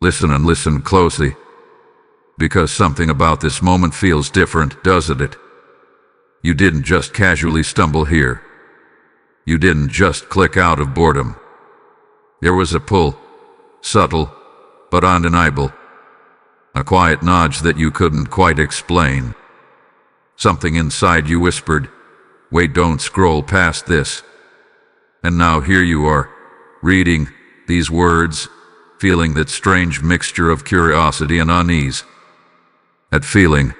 Listen and listen closely, because something about this moment feels different, doesn't it? You didn't just casually stumble here. You didn't just click out of boredom. There was a pull, subtle, but undeniable. A quiet nudge that you couldn't quite explain. Something inside you whispered, "Wait, don't scroll past this." And now here you are, reading these words, feeling that strange mixture of curiosity and unease. That feeling,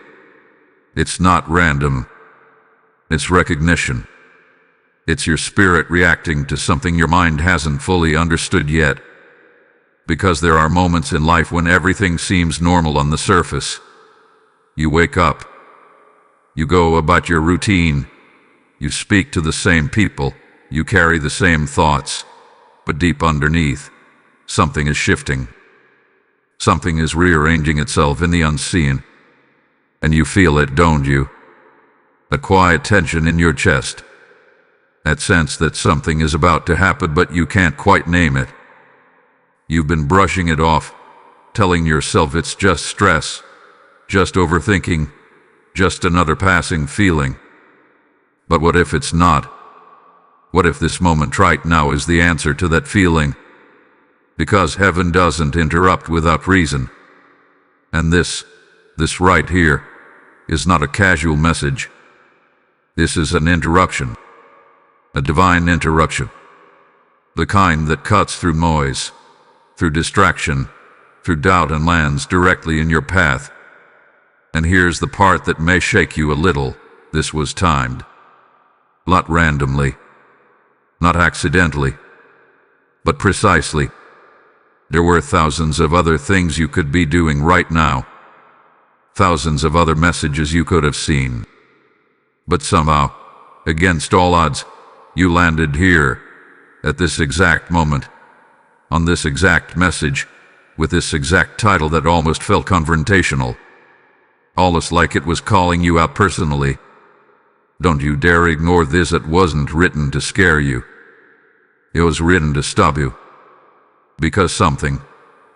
it's not random. It's recognition. It's your spirit reacting to something your mind hasn't fully understood yet. Because there are moments in life when everything seems normal on the surface. You wake up. You go about your routine. You speak to the same people. You carry the same thoughts. But deep underneath, something is shifting. Something is rearranging itself in the unseen. And you feel it, don't you? A quiet tension in your chest. That sense that something is about to happen but you can't quite name it. You've been brushing it off, telling yourself it's just stress, just overthinking, just another passing feeling. But what if it's not? What if this moment right now is the answer to that feeling? Because heaven doesn't interrupt without reason. And this right here, is not a casual message. This is an interruption. A divine interruption. The kind that cuts through noise, through distraction, through doubt and lands directly in your path. And here's the part that may shake you a little. This was timed. Not randomly. Not accidentally. But precisely. There were thousands of other things you could be doing right now. Thousands of other messages you could have seen. But somehow, against all odds, you landed here, at this exact moment, on this exact message, with this exact title that almost felt confrontational. Almost like it was calling you out personally. Don't you dare ignore this. It wasn't written to scare you. It was written to stop you. Because something,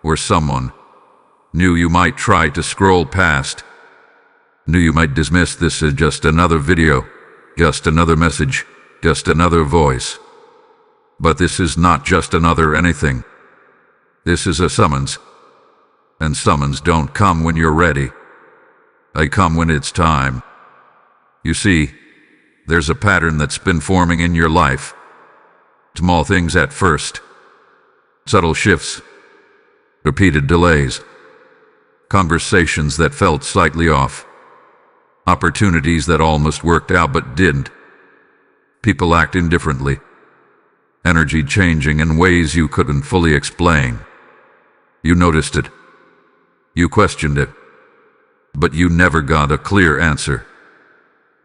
or someone, knew you might try to scroll past. Knew you might dismiss this as just another video, just another message, just another voice. But this is not just another anything. This is a summons. And summons don't come when you're ready. They come when it's time. You see, there's a pattern that's been forming in your life. Small things at first. Subtle shifts. Repeated delays. Conversations that felt slightly off. Opportunities that almost worked out but didn't. People acting differently. Energy changing in ways you couldn't fully explain. You noticed it. You questioned it. But you never got a clear answer.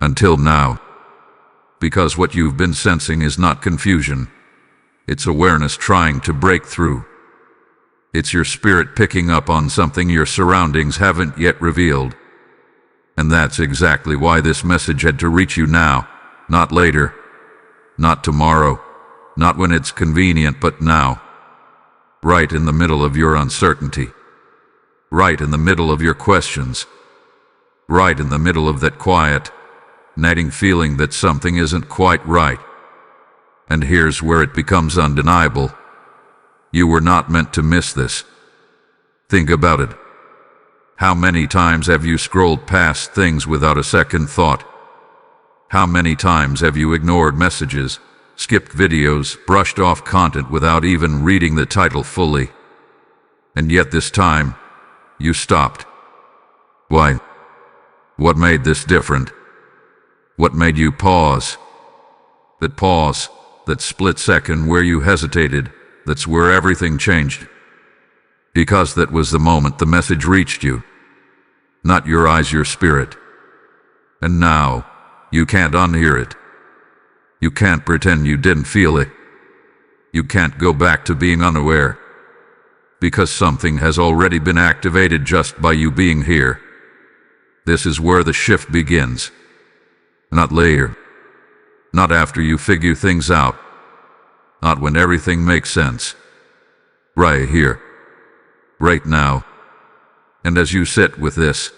Until now. Because what you've been sensing is not confusion. It's awareness trying to break through. It's your spirit picking up on something your surroundings haven't yet revealed. And that's exactly why this message had to reach you now, not later, not tomorrow, not when it's convenient, but now. Right in the middle of your uncertainty. Right in the middle of your questions. Right in the middle of that quiet, nagging feeling that something isn't quite right. And here's where it becomes undeniable. You were not meant to miss this. Think about it. How many times have you scrolled past things without a second thought? How many times have you ignored messages, skipped videos, brushed off content without even reading the title fully? And yet this time, you stopped. Why? What made this different? What made you pause? That split second where you hesitated, that's where everything changed. Because that was the moment the message reached you. Not your eyes, your spirit. And now, you can't unhear it. You can't pretend you didn't feel it. You can't go back to being unaware. Because something has already been activated just by you being here. This is where the shift begins. Not later. Not after you figure things out. Not when everything makes sense. Right here. right now. And as you sit with this,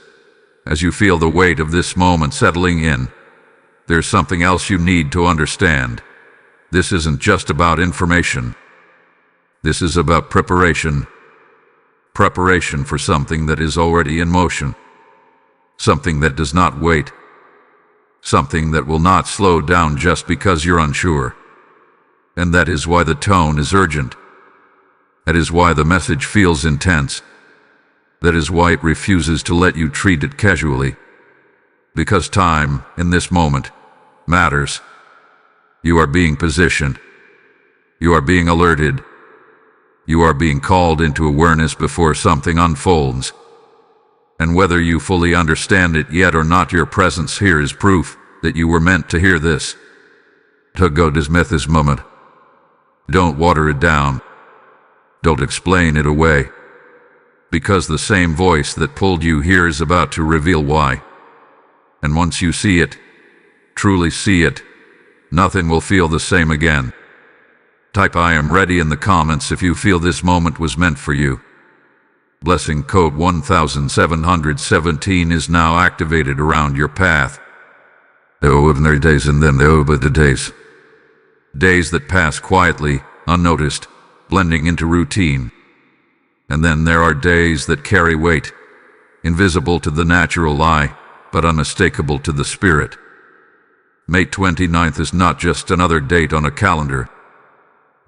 as you feel the weight of this moment settling in, there's something else you need to understand. This isn't just about information. This is about preparation. Preparation for something that is already in motion. Something that does not wait. Something that will not slow down just because you're unsure. And that is why the tone is urgent. That is why the message feels intense. That is why it refuses to let you treat it casually. Because time, in this moment, matters. You are being positioned. You are being alerted. You are being called into awareness before something unfolds. And whether you fully understand it yet or not, your presence here is proof that you were meant to hear this. To go dismiss this moment. Don't water it down. Don't explain it away. Because the same voice that pulled you here is about to reveal why. And once you see it, truly see it, nothing will feel the same again. Type "I am ready" in the comments if you feel this moment was meant for you. Blessing code 1717 is now activated around your path. There are ordinary days and then there are the days. Days that pass quietly, unnoticed, blending into routine. And then there are days that carry weight, invisible to the natural eye, but unmistakable to the spirit. May 29th is not just another date on a calendar.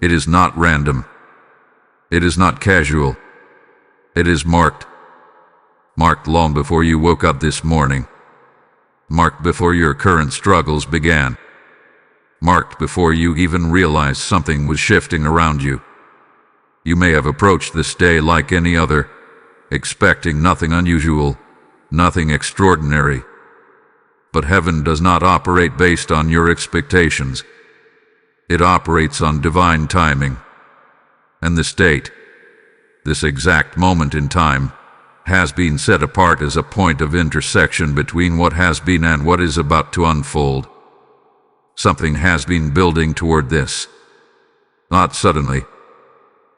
It is not random. It is not casual. It is marked. Marked long before you woke up this morning. Marked before your current struggles began. Marked before you even realized something was shifting around you. You may have approached this day like any other, expecting nothing unusual, nothing extraordinary. But heaven does not operate based on your expectations. It operates on divine timing. And this date, this exact moment in time, has been set apart as a point of intersection between what has been and what is about to unfold. Something has been building toward this. Not suddenly,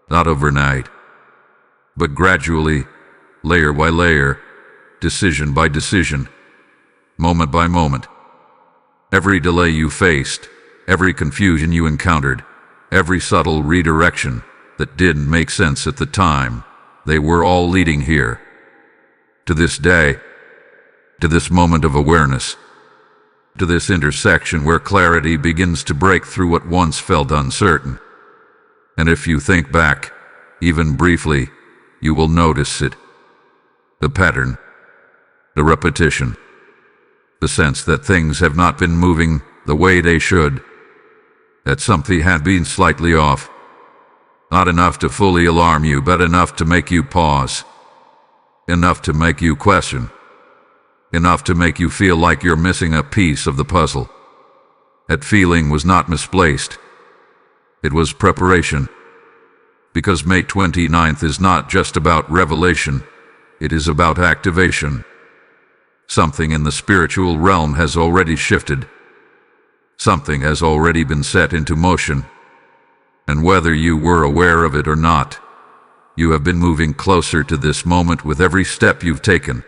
not overnight, but gradually, layer by layer, decision by decision, moment by moment. Every delay you faced, every confusion you encountered, every subtle redirection that didn't make sense at the time, they were all leading here. To this day, to this moment of awareness, to this intersection where clarity begins to break through what once felt uncertain. And if you think back, even briefly, you will notice it. The pattern, the repetition, the sense that things have not been moving the way they should, that something had been slightly off. Not enough to fully alarm you, but enough to make you pause. Enough to make you question. Enough to make you feel like you're missing a piece of the puzzle. That feeling was not misplaced. It was preparation. Because May 29th is not just about revelation, it is about activation. Something in the spiritual realm has already shifted. Something has already been set into motion. And whether you were aware of it or not, you have been moving closer to this moment with every step you've taken.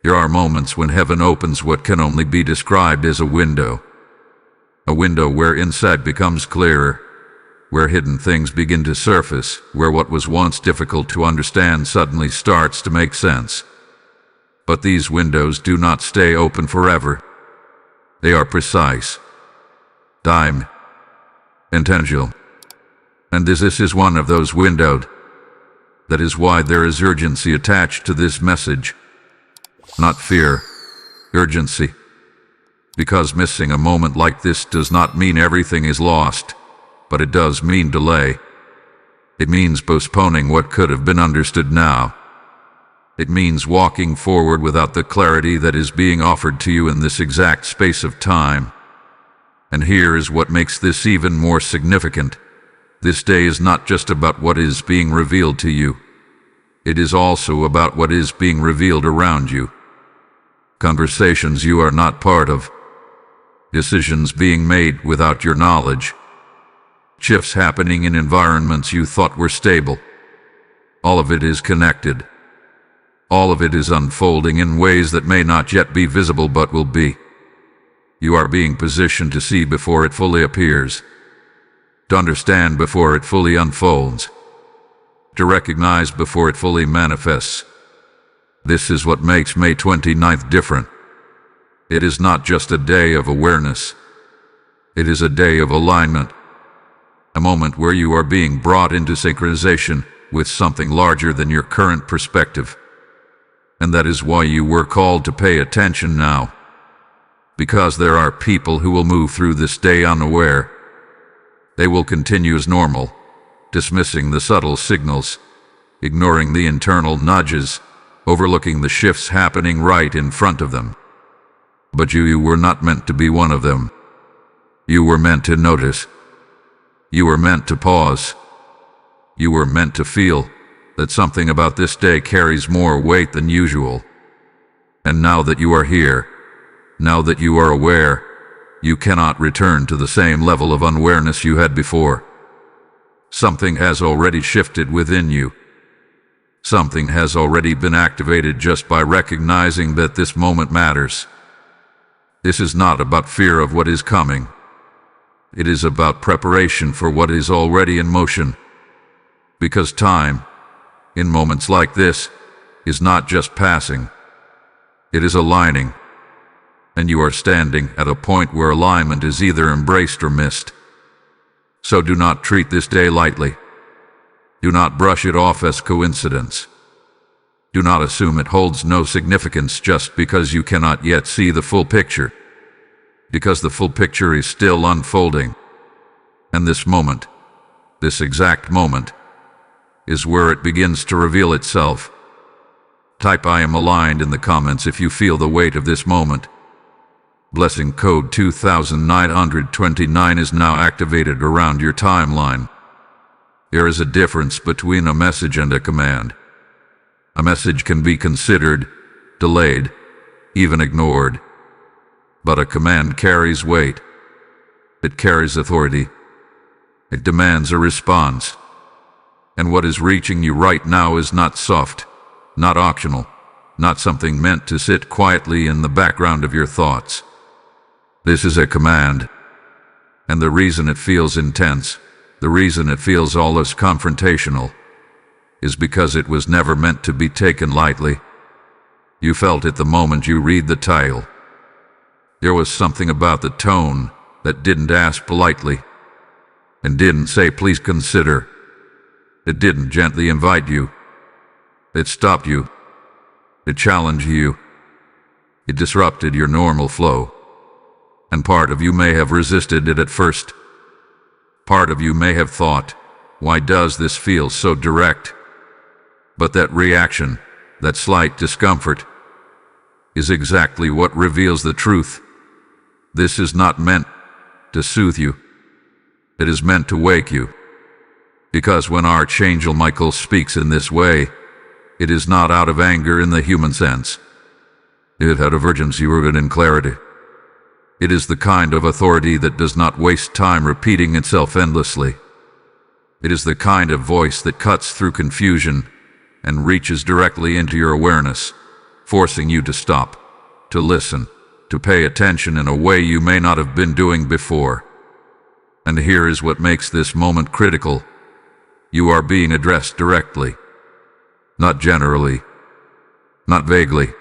There are moments when heaven opens what can only be described as a window. A window where insight becomes clearer, where hidden things begin to surface, where what was once difficult to understand suddenly starts to make sense. But these windows do not stay open forever. They are precise, timed, intentional. And this is one of those windows. That is why there is urgency attached to this message. Not fear, urgency. Because missing a moment like this does not mean everything is lost, but it does mean delay. It means postponing what could have been understood now. It means walking forward without the clarity that is being offered to you in this exact space of time. And here is what makes this even more significant. This day is not just about what is being revealed to you. It is also about what is being revealed around you. Conversations you are not part of. Decisions being made without your knowledge. Shifts happening in environments you thought were stable. All of it is connected. All of it is unfolding in ways that may not yet be visible but will be. You are being positioned to see before it fully appears, to understand before it fully unfolds, to recognize before it fully manifests. This is what makes May 29th different. It is not just a day of awareness. It is a day of alignment, a moment where you are being brought into synchronization with something larger than your current perspective. And that is why you were called to pay attention now. Because there are people who will move through this day unaware. They will continue as normal, dismissing the subtle signals, ignoring the internal nudges, overlooking the shifts happening right in front of them. But you were not meant to be one of them. You were meant to notice. You were meant to pause. You were meant to feel that something about this day carries more weight than usual. And now that you are here, now that you are aware, you cannot return to the same level of unawareness you had before. Something has already shifted within you. Something has already been activated just by recognizing that this moment matters. This is not about fear of what is coming. It is about preparation for what is already in motion. Because time, in moments like this, is not just passing. It is aligning. And you are standing at a point where alignment is either embraced or missed. So do not treat this day lightly. Do not brush it off as coincidence. Do not assume it holds no significance just because you cannot yet see the full picture. Because the full picture is still unfolding. And this moment, this exact moment, is where it begins to reveal itself. Type "I am aligned" in the comments if you feel the weight of this moment. Blessing code 2929 is now activated around your timeline. There is a difference between a message and a command. A message can be considered, delayed, even ignored. But a command carries weight. It carries authority. It demands a response. And what is reaching you right now is not soft, not optional, not something meant to sit quietly in the background of your thoughts. This is a command. And the reason it feels intense, the reason it feels almost confrontational, is because it was never meant to be taken lightly. You felt it the moment you read the title. There was something about the tone that didn't ask politely, and didn't say "please consider." It didn't gently invite you. It stopped you. It challenged you. It disrupted your normal flow. And part of you may have resisted it at first. Part of you may have thought, "Why does this feel so direct?" But that reaction, that slight discomfort, is exactly what reveals the truth. This is not meant to soothe you. It is meant to wake you. Because when Archangel Michael speaks in this way, it is not out of anger in the human sense. It is out of urgency rooted in clarity. It is the kind of authority that does not waste time repeating itself endlessly. It is the kind of voice that cuts through confusion and reaches directly into your awareness, forcing you to stop, to listen, to pay attention in a way you may not have been doing before. And here is what makes this moment critical. You are being addressed directly. Not generally. Not vaguely.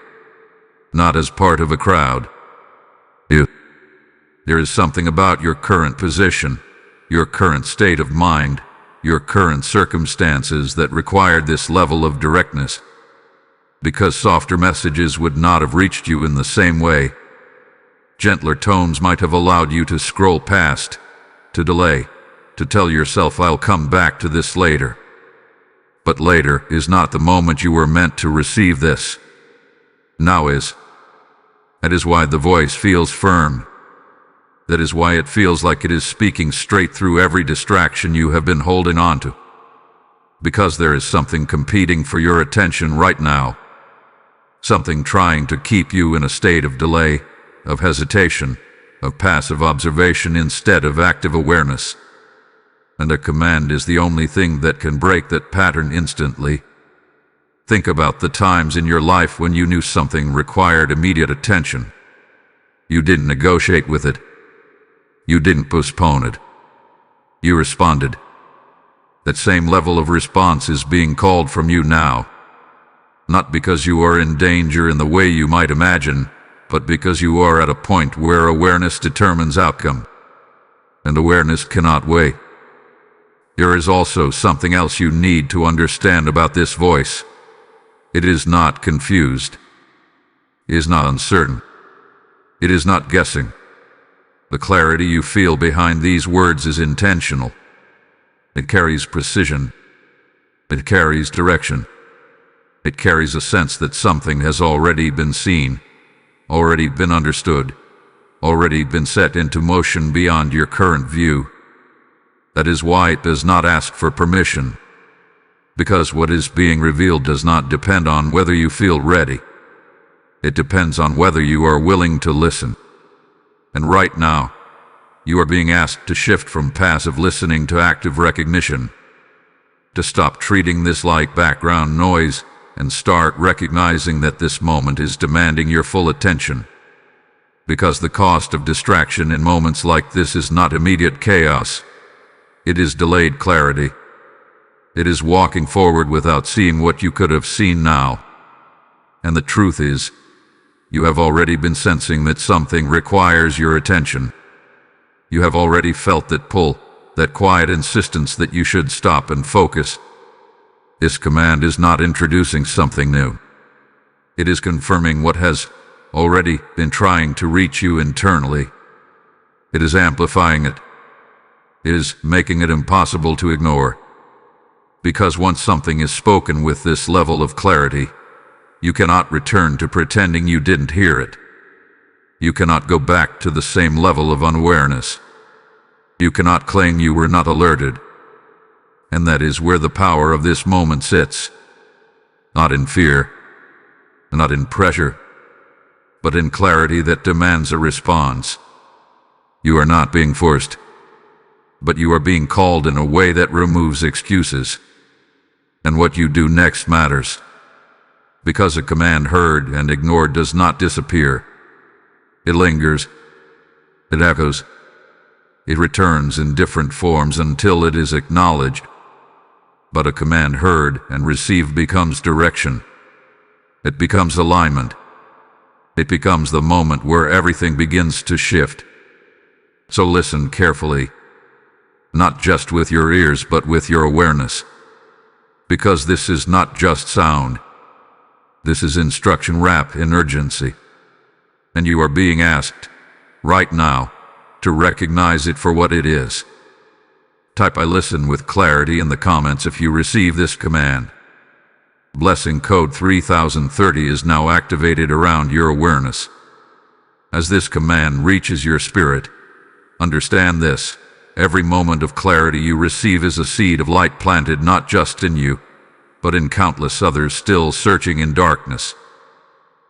Not as part of a crowd. There is something about your current position, your current state of mind, your current circumstances that required this level of directness. Because softer messages would not have reached you in the same way. Gentler tones might have allowed you to scroll past, to delay, to tell yourself "I'll come back to this later." But later is not the moment you were meant to receive this. Now is. That is why the voice feels firm. That is why it feels like it is speaking straight through every distraction you have been holding on to. Because there is something competing for your attention right now. Something trying to keep you in a state of delay, of hesitation, of passive observation instead of active awareness. And a command is the only thing that can break that pattern instantly, Think about the times in your life when you knew something required immediate attention. You didn't negotiate with it. You didn't postpone it. You responded. That same level of response is being called from you now. Not because you are in danger in the way you might imagine, but because you are at a point where awareness determines outcome. And awareness cannot wait. There is also something else you need to understand about this voice. It is not confused. It is not uncertain. It is not guessing. The clarity you feel behind these words is intentional. It carries precision. It carries direction. It carries a sense that something has already been seen, already been understood, already been set into motion beyond your current view. That is why it does not ask for permission, because what is being revealed does not depend on whether you feel ready. It depends on whether you are willing to listen. And right now, you are being asked to shift from passive listening to active recognition, to stop treating this like background noise and start recognizing that this moment is demanding your full attention. Because the cost of distraction in moments like this is not immediate chaos. It is delayed clarity. It is walking forward without seeing what you could have seen now. And the truth is, you have already been sensing that something requires your attention. You have already felt that pull, that quiet insistence that you should stop and focus. This command is not introducing something new. It is confirming what has already been trying to reach you internally. It is amplifying it. It is making it impossible to ignore. Because once something is spoken with this level of clarity, you cannot return to pretending you didn't hear it. You cannot go back to the same level of unawareness. You cannot claim you were not alerted. And that is where the power of this moment sits. Not in fear, not in pressure, but in clarity that demands a response. You are not being forced, but you are being called in a way that removes excuses. And what you do next matters. Because a command heard and ignored does not disappear. It lingers. It echoes. It returns in different forms until it is acknowledged. But a command heard and received becomes direction. It becomes alignment. It becomes the moment where everything begins to shift. So listen carefully, not just with your ears but with your awareness. Because this is not just sound. This is instruction wrapped in urgency. And you are being asked, right now, to recognize it for what it is. Type "I listen" with clarity in the comments if you receive this command. Blessing code 3030 is now activated around your awareness. As this command reaches your spirit, understand this: every moment of clarity you receive is a seed of light planted not just in you, but in countless others still searching in darkness.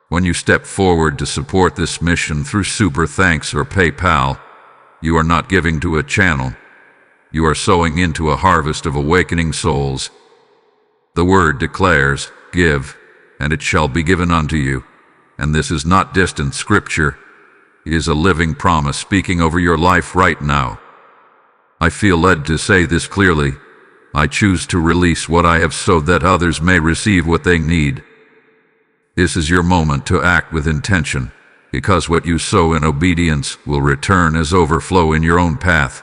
When you step forward to support this mission through Super Thanks or PayPal, you are not giving to a channel. You are sowing into a harvest of awakening souls. The word declares, "Give, and it shall be given unto you." And this is not distant scripture. It is a living promise speaking over your life right now. I feel led to say this clearly. I choose to release what I have sowed that others may receive what they need. This is your moment to act with intention, because what you sow in obedience will return as overflow in your own path.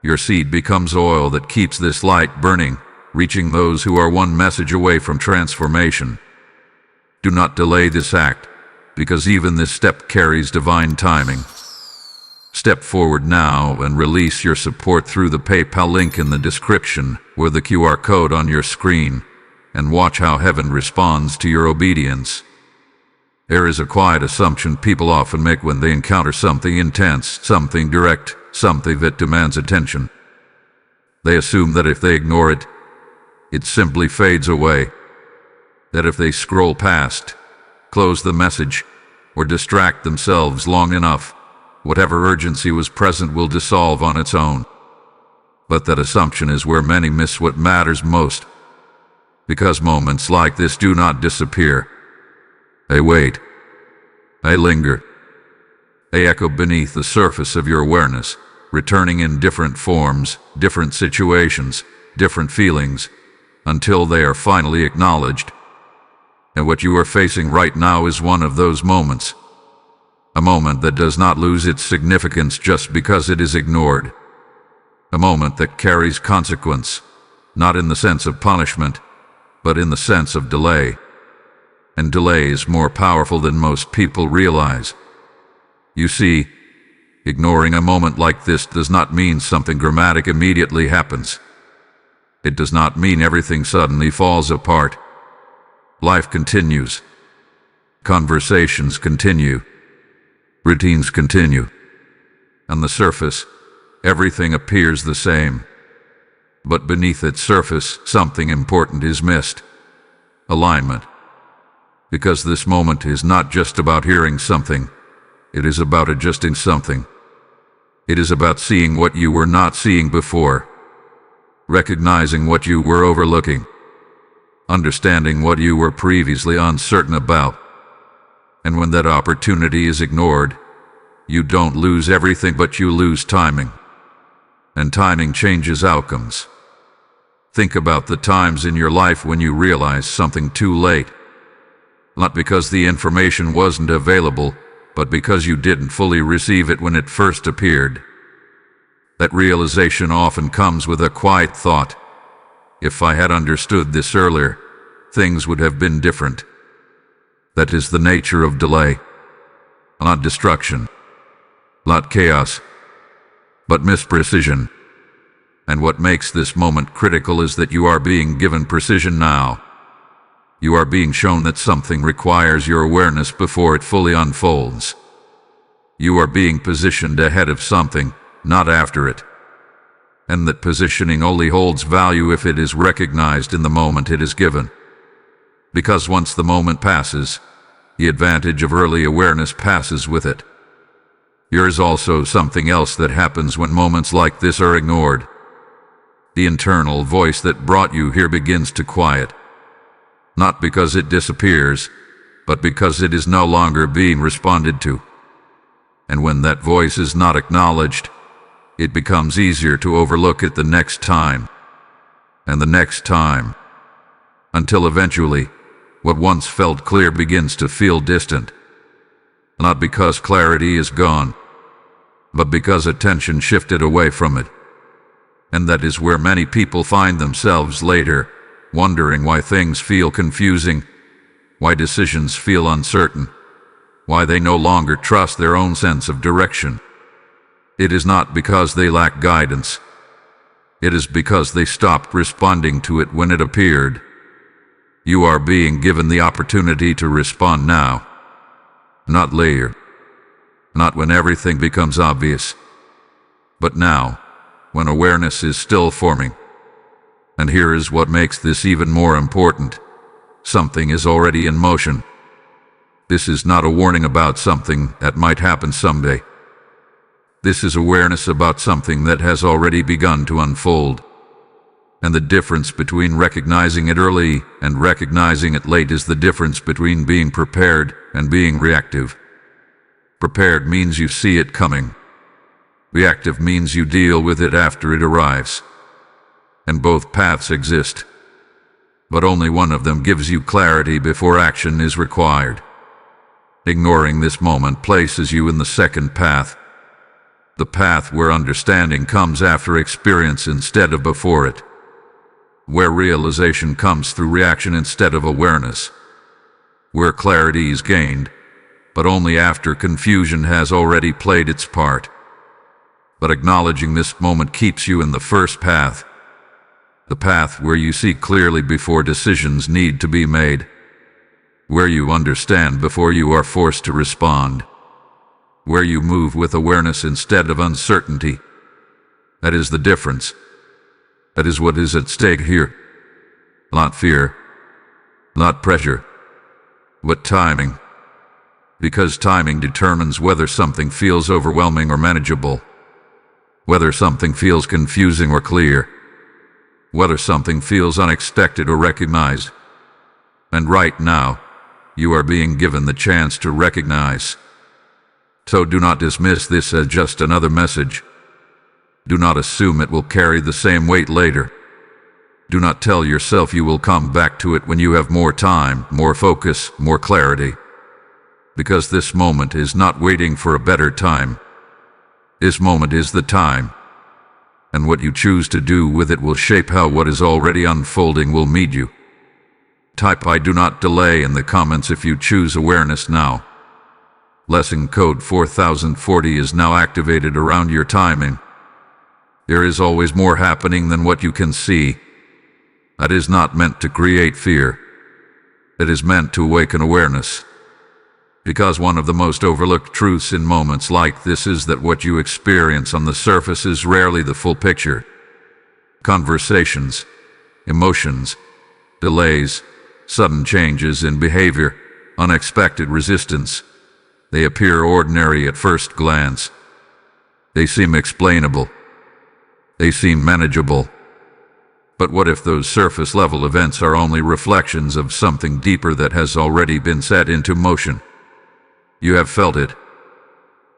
Your seed becomes oil that keeps this light burning, reaching those who are one message away from transformation. Do not delay this act, because even this step carries divine timing. Step forward now and release your support through the PayPal link in the description or the QR code on your screen, and watch how heaven responds to your obedience. There is a quiet assumption people often make when they encounter something intense, something direct, something that demands attention. They assume that if they ignore it, it simply fades away. That if they scroll past, close the message, or distract themselves long enough, whatever urgency was present will dissolve on its own. But that assumption is where many miss what matters most. Because moments like this do not disappear. They wait. They linger. They echo beneath the surface of your awareness, returning in different forms, different situations, different feelings, until they are finally acknowledged. And what you are facing right now is one of those moments. A moment that does not lose its significance just because it is ignored. A moment that carries consequence, not in the sense of punishment, but in the sense of delay. And delay is more powerful than most people realize. You see, ignoring a moment like this does not mean something dramatic immediately happens. It does not mean everything suddenly falls apart. Life continues. Conversations continue. Routines continue. On the surface, everything appears the same. But beneath its surface, something important is missed. Alignment. Because this moment is not just about hearing something. It is about adjusting something. It is about seeing what you were not seeing before. Recognizing what you were overlooking. Understanding what you were previously uncertain about. And when that opportunity is ignored, you don't lose everything, but you lose timing. And timing changes outcomes. Think about the times in your life when you realized something too late. Not because the information wasn't available, but because you didn't fully receive it when it first appeared. That realization often comes with a quiet thought. If I had understood this earlier, things would have been different. That is the nature of delay. Not destruction. Not chaos. But misprecision. And what makes this moment critical is that you are being given precision now. You are being shown that something requires your awareness before it fully unfolds. You are being positioned ahead of something, not after it. And that positioning only holds value if it is recognized in the moment it is given. Because once the moment passes, the advantage of early awareness passes with it. There is also something else that happens when moments like this are ignored. The internal voice that brought you here begins to quiet. Not because it disappears, but because it is no longer being responded to. And when that voice is not acknowledged, it becomes easier to overlook it the next time, and the next time, until eventually, what once felt clear begins to feel distant. Not because clarity is gone, but because attention shifted away from it. And that is where many people find themselves later, wondering why things feel confusing, why decisions feel uncertain, why they no longer trust their own sense of direction. It is not because they lack guidance. It is because they stopped responding to it when it appeared. You are being given the opportunity to respond now, not later, not when everything becomes obvious, but now, when awareness is still forming. And here is what makes this even more important. Something is already in motion. This is not a warning about something that might happen someday. This is awareness about something that has already begun to unfold. And the difference between recognizing it early and recognizing it late is the difference between being prepared and being reactive. Prepared means you see it coming. Reactive means you deal with it after it arrives. And both paths exist. But only one of them gives you clarity before action is required. Ignoring this moment places you in the second path. The path where understanding comes after experience instead of before it. Where realization comes through reaction instead of awareness. Where clarity is gained, but only after confusion has already played its part. But acknowledging this moment keeps you in the first path. The path where you see clearly before decisions need to be made. Where you understand before you are forced to respond. Where you move with awareness instead of uncertainty. That is the difference. That is what is at stake here. Not fear, not pressure, but timing. Because timing determines whether something feels overwhelming or manageable, whether something feels confusing or clear. whether something feels unexpected or recognized. And right now, you are being given the chance to recognize. So do not dismiss this as just another message. Do not assume it will carry the same weight later. Do not tell yourself you will come back to it when you have more time, more focus, more clarity. Because this moment is not waiting for a better time. This moment is the time. And what you choose to do with it will shape how what is already unfolding will meet you. Type "I do not delay" in the comments if you choose awareness now. Lesson code 4040 is now activated around your timing. There is always more happening than what you can see. That is not meant to create fear. It is meant to awaken awareness. Because one of the most overlooked truths in moments like this is that what you experience on the surface is rarely the full picture. Conversations, emotions, delays, sudden changes in behavior, unexpected resistance. They appear ordinary at first glance. They seem explainable. They seem manageable. But what if those surface-level events are only reflections of something deeper that has already been set into motion? You have felt it.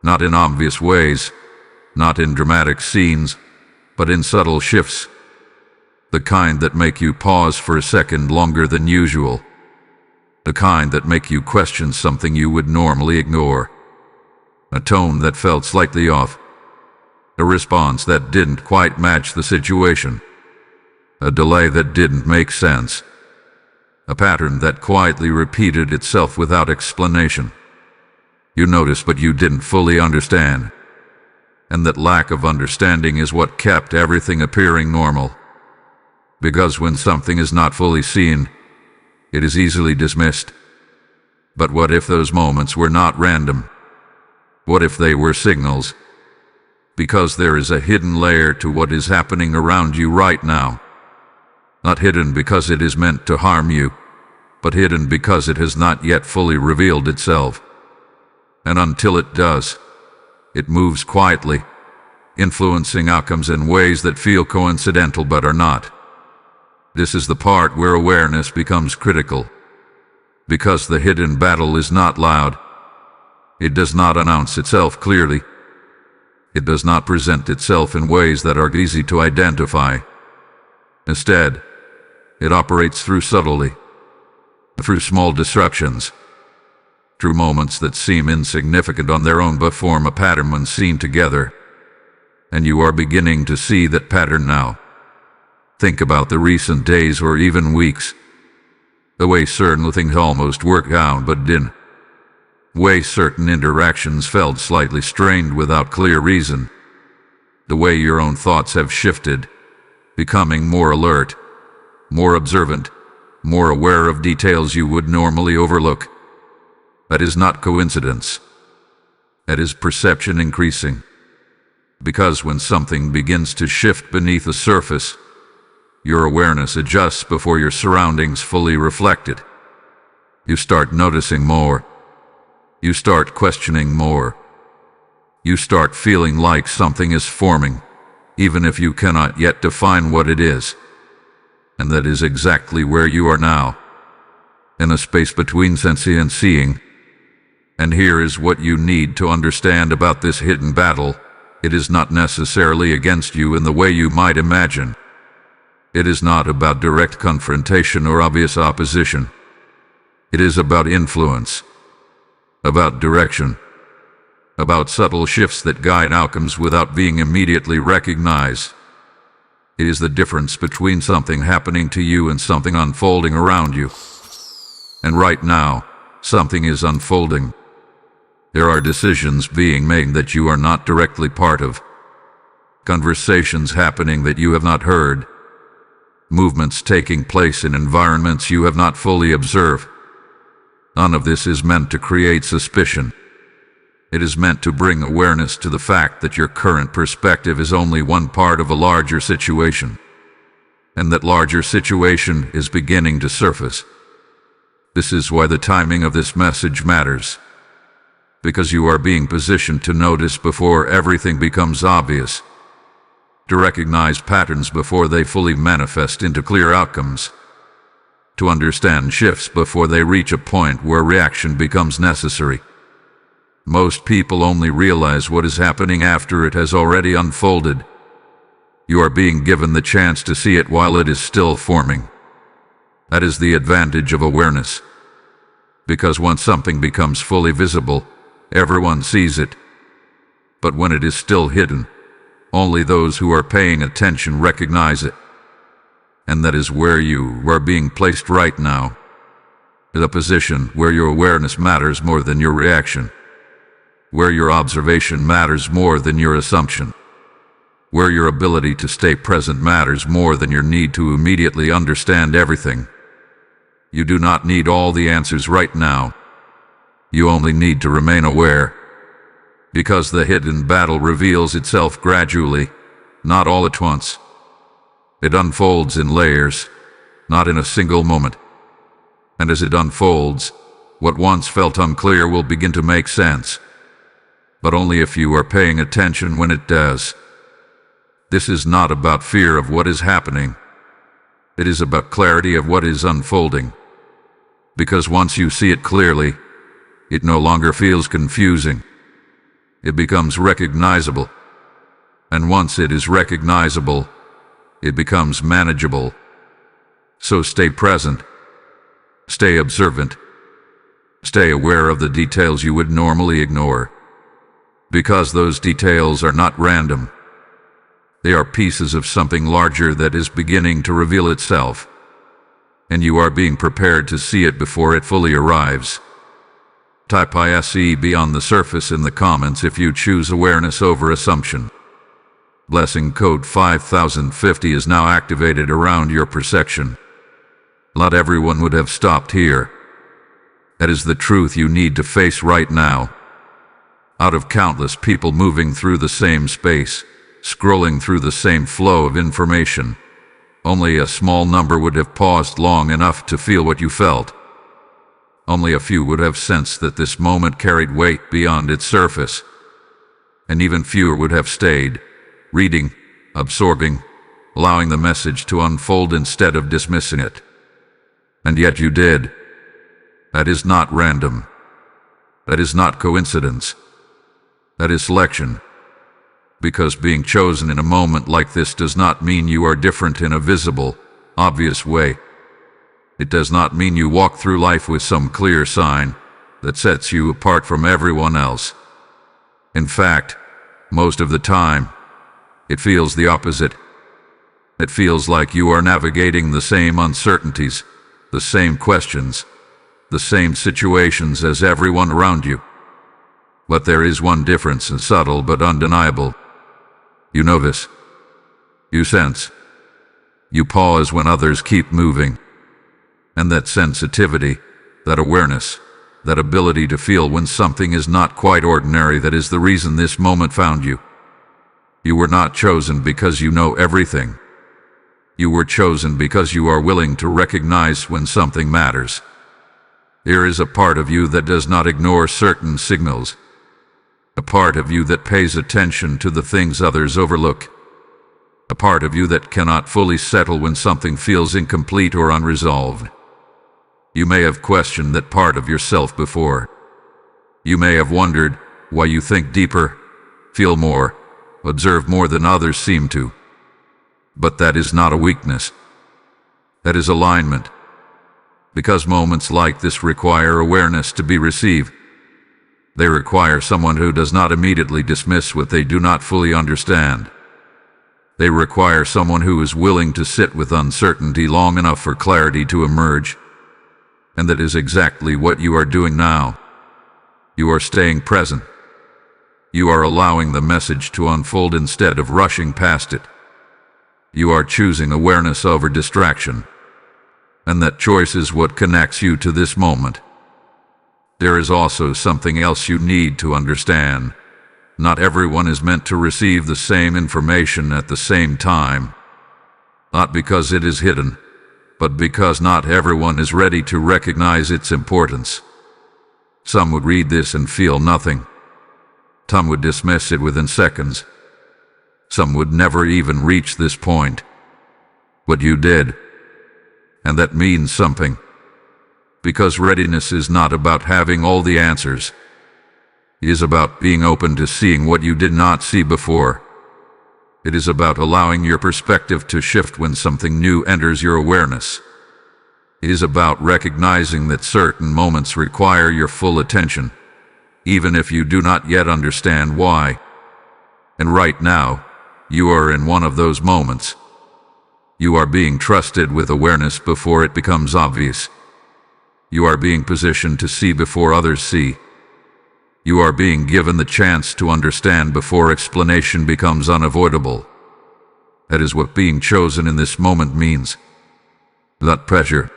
Not in obvious ways, not in dramatic scenes, but in subtle shifts. The kind that make you pause for a second longer than usual. The kind that make you question something you would normally ignore. A tone that felt slightly off. A response that didn't quite match the situation. A delay that didn't make sense. A pattern that quietly repeated itself without explanation. You noticed but you didn't fully understand. And that lack of understanding is what kept everything appearing normal. Because when something is not fully seen, it is easily dismissed. But what if those moments were not random? What if they were signals? Because there is a hidden layer to what is happening around you right now. Not hidden because it is meant to harm you, but hidden because it has not yet fully revealed itself. And until it does, it moves quietly, influencing outcomes in ways that feel coincidental but are not. This is the part where awareness becomes critical. Because the hidden battle is not loud. It does not announce itself clearly. It does not present itself in ways that are easy to identify. Instead, it operates through subtlety, through small disruptions, through moments that seem insignificant on their own but form a pattern when seen together. And you are beginning to see that pattern now. Think about the recent days or even weeks. The way certain things almost worked out but didn't. The way certain interactions felt slightly strained without clear reason. The way your own thoughts have shifted, becoming more alert, more observant, more aware of details you would normally overlook. That is not coincidence. That is perception increasing. Because when something begins to shift beneath the surface, your awareness adjusts before your surroundings fully reflect it. You start noticing more. You start questioning more. You start feeling like something is forming, even if you cannot yet define what it is. And that is exactly where you are now, in a space between sensing and seeing. And here is what you need to understand about this hidden battle. It is not necessarily against you in the way you might imagine. It is not about direct confrontation or obvious opposition. It is about influence, about direction, about subtle shifts that guide outcomes without being immediately recognized. It is the difference between something happening to you and something unfolding around you. And right now, something is unfolding. There are decisions being made that you are not directly part of. Conversations happening that you have not heard. Movements taking place in environments you have not fully observed. None of this is meant to create suspicion. It is meant to bring awareness to the fact that your current perspective is only one part of a larger situation, and that larger situation is beginning to surface. This is why the timing of this message matters, because you are being positioned to notice before everything becomes obvious. to recognize patterns before they fully manifest into clear outcomes, to understand shifts before they reach a point where reaction becomes necessary. Most people only realize what is happening after it has already unfolded. You are being given the chance to see it while it is still forming. That is the advantage of awareness. Because once something becomes fully visible, everyone sees it. But when it is still hidden, only those who are paying attention recognize it. And that is where you are being placed right now. The position where your awareness matters more than your reaction. Where your observation matters more than your assumption. Where your ability to stay present matters more than your need to immediately understand everything. You do not need all the answers right now. You only need to remain aware. Because the hidden battle reveals itself gradually, not all at once. It unfolds in layers, not in a single moment. And as it unfolds, what once felt unclear will begin to make sense. But only if you are paying attention when it does. This is not about fear of what is happening. It is about clarity of what is unfolding. Because once you see it clearly, it no longer feels confusing. It becomes recognizable. And once it is recognizable, it becomes manageable. So stay present. Stay observant. Stay aware of the details you would normally ignore. Because those details are not random. They are pieces of something larger that is beginning to reveal itself. And you are being prepared to see it before it fully arrives. Type ISE beyond the surface in the comments if you choose awareness over assumption. Blessing code 5050 is now activated around your perception. Not everyone would have stopped here. That is the truth you need to face right now. Out of countless people moving through the same space, scrolling through the same flow of information, only a small number would have paused long enough to feel what you felt. Only a few would have sensed that this moment carried weight beyond its surface. And even fewer would have stayed, reading, absorbing, allowing the message to unfold instead of dismissing it. And yet you did. That is not random. That is not coincidence. That is selection. Because being chosen in a moment like this does not mean you are different in a visible, obvious way. It does not mean you walk through life with some clear sign that sets you apart from everyone else. In fact, most of the time, it feels the opposite. It feels like you are navigating the same uncertainties, the same questions, the same situations as everyone around you. But there is one difference, and subtle but undeniable. You notice. You sense. You pause when others keep moving. And that sensitivity, that awareness, that ability to feel when something is not quite ordinary, that is the reason this moment found you. You were not chosen because you know everything. You were chosen because you are willing to recognize when something matters. There is a part of you that does not ignore certain signals. A part of you that pays attention to the things others overlook. A part of you that cannot fully settle when something feels incomplete or unresolved. You may have questioned that part of yourself before. You may have wondered why you think deeper, feel more, observe more than others seem to. But that is not a weakness. That is alignment. Because moments like this require awareness to be received. They require someone who does not immediately dismiss what they do not fully understand. They require someone who is willing to sit with uncertainty long enough for clarity to emerge. And that is exactly what you are doing now. You are staying present. You are allowing the message to unfold instead of rushing past it. You are choosing awareness over distraction. And that choice is what connects you to this moment. There is also something else you need to understand. Not everyone is meant to receive the same information at the same time. Not because it is hidden, but because not everyone is ready to recognize its importance. Some would read this and feel nothing. Some would dismiss it within seconds. Some would never even reach this point. But you did. And that means something. Because readiness is not about having all the answers. It is about being open to seeing what you did not see before. It is about allowing your perspective to shift when something new enters your awareness. It is about recognizing that certain moments require your full attention, even if you do not yet understand why. And right now, you are in one of those moments. You are being trusted with awareness before it becomes obvious. You are being positioned to see before others see. You are being given the chance to understand before explanation becomes unavoidable. That is what being chosen in this moment means. Not pressure,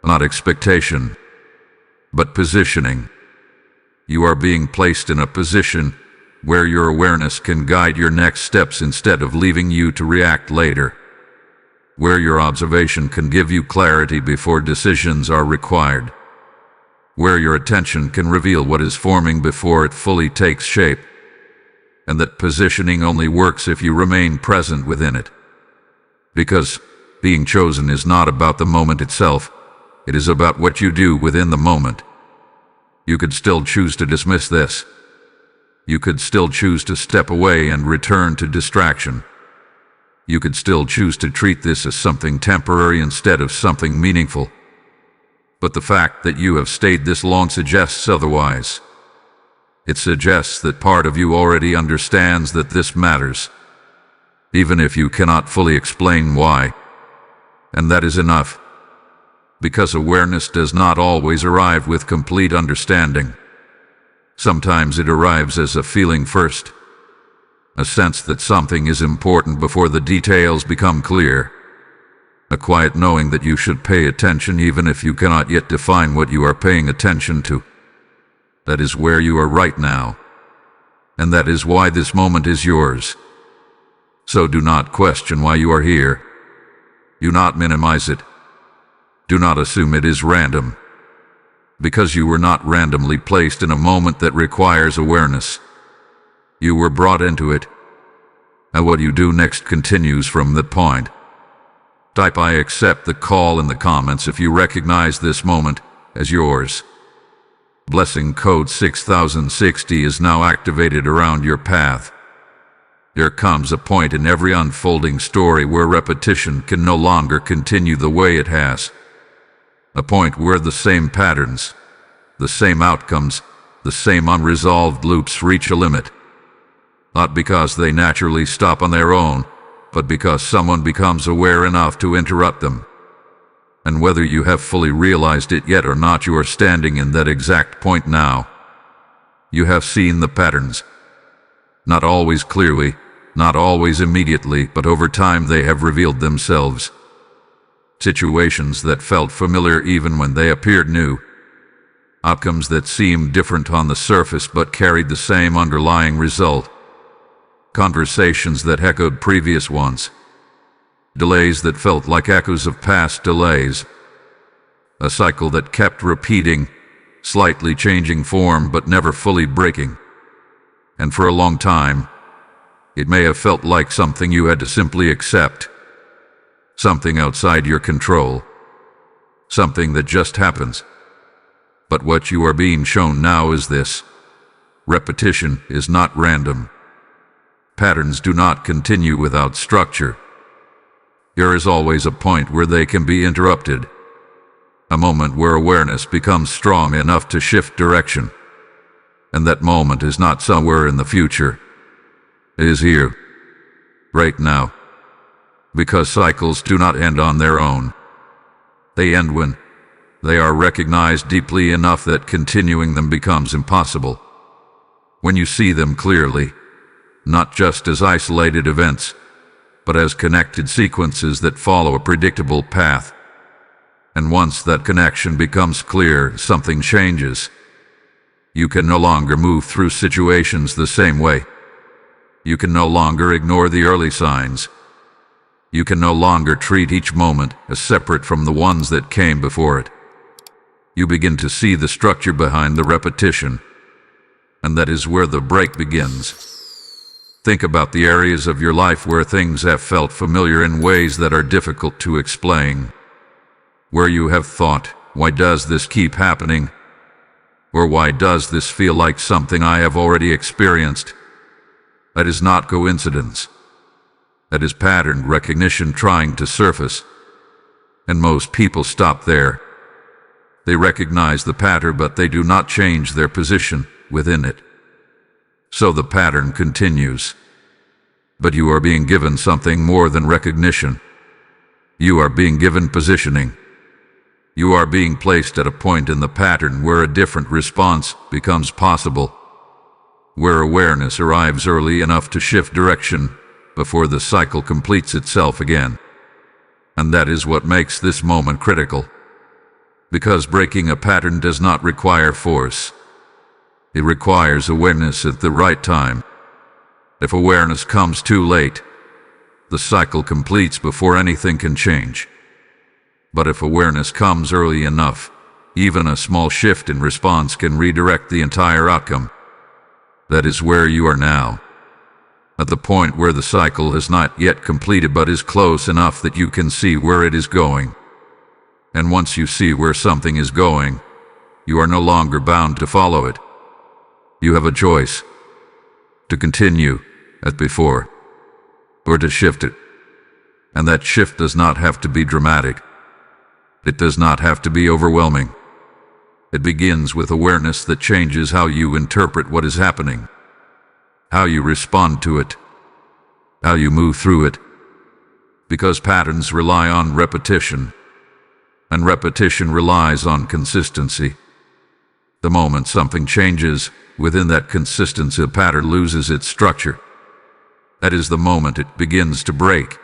not expectation, but positioning. You are being placed in a position where your awareness can guide your next steps instead of leaving you to react later. Where your observation can give you clarity before decisions are required. Where your attention can reveal what is forming before it fully takes shape. And that positioning only works if you remain present within it. Because being chosen is not about the moment itself, it is about what you do within the moment. You could still choose to dismiss this. You could still choose to step away and return to distraction. You could still choose to treat this as something temporary instead of something meaningful. But the fact that you have stayed this long suggests otherwise. It suggests that part of you already understands that this matters, even if you cannot fully explain why. And that is enough. Because awareness does not always arrive with complete understanding. Sometimes it arrives as a feeling first, a sense that something is important before the details become clear, a quiet knowing that you should pay attention even if you cannot yet define what you are paying attention to. That is where you are right now, and that is why this moment is yours. So do not question why you are here. Do not minimize it. Do not assume it is random. Because you were not randomly placed in a moment that requires awareness. You were brought into it. And what you do next continues from that point. Type "I accept" the call in the comments if you recognize this moment as yours. Blessing code 6060 is now activated around your path. There comes a point in every unfolding story where repetition can no longer continue the way it has. A point where the same patterns, the same outcomes, the same unresolved loops reach a limit. Not because they naturally stop on their own, but because someone becomes aware enough to interrupt them. And whether you have fully realized it yet or not, you are standing in that exact point now. You have seen the patterns. Not always clearly, not always immediately, but over time they have revealed themselves. Situations that felt familiar even when they appeared new. Outcomes that seemed different on the surface but carried the same underlying result. Conversations that echoed previous ones. Delays that felt like echoes of past delays. A cycle that kept repeating, slightly changing form but never fully breaking. And for a long time, it may have felt like something you had to simply accept. Something outside your control. Something that just happens. But what you are being shown now is this. Repetition is not random. Patterns do not continue without structure. There is always a point where they can be interrupted. A moment where awareness becomes strong enough to shift direction. And that moment is not somewhere in the future. It is here. Right now. Because cycles do not end on their own. They end when they are recognized deeply enough that continuing them becomes impossible. When you see them clearly, not just as isolated events, but as connected sequences that follow a predictable path. And once that connection becomes clear, something changes. You can no longer move through situations the same way. You can no longer ignore the early signs. You can no longer treat each moment as separate from the ones that came before it. You begin to see the structure behind the repetition, and that is where the break begins. Think about the areas of your life where things have felt familiar in ways that are difficult to explain. Where you have thought, why does this keep happening? Or why does this feel like something I have already experienced? That is not coincidence. That is pattern recognition trying to surface. And most people stop there. They recognize the pattern, but they do not change their position within it. So the pattern continues. But you are being given something more than recognition. You are being given positioning. You are being placed at a point in the pattern where a different response becomes possible, where awareness arrives early enough to shift direction before the cycle completes itself again. And that is what makes this moment critical. Because breaking a pattern does not require force. It requires awareness at the right time. If awareness comes too late, the cycle completes before anything can change. But if awareness comes early enough, even a small shift in response can redirect the entire outcome. That is where you are now. At the point where the cycle has not yet completed but is close enough that you can see where it is going. And once you see where something is going, you are no longer bound to follow it. You have a choice to continue as before, or to shift it. And that shift does not have to be dramatic. It does not have to be overwhelming. It begins with awareness that changes how you interpret what is happening, how you respond to it, how you move through it. Because patterns rely on repetition, and repetition relies on consistency. The moment something changes, within that consistency a pattern loses its structure. That is the moment it begins to break.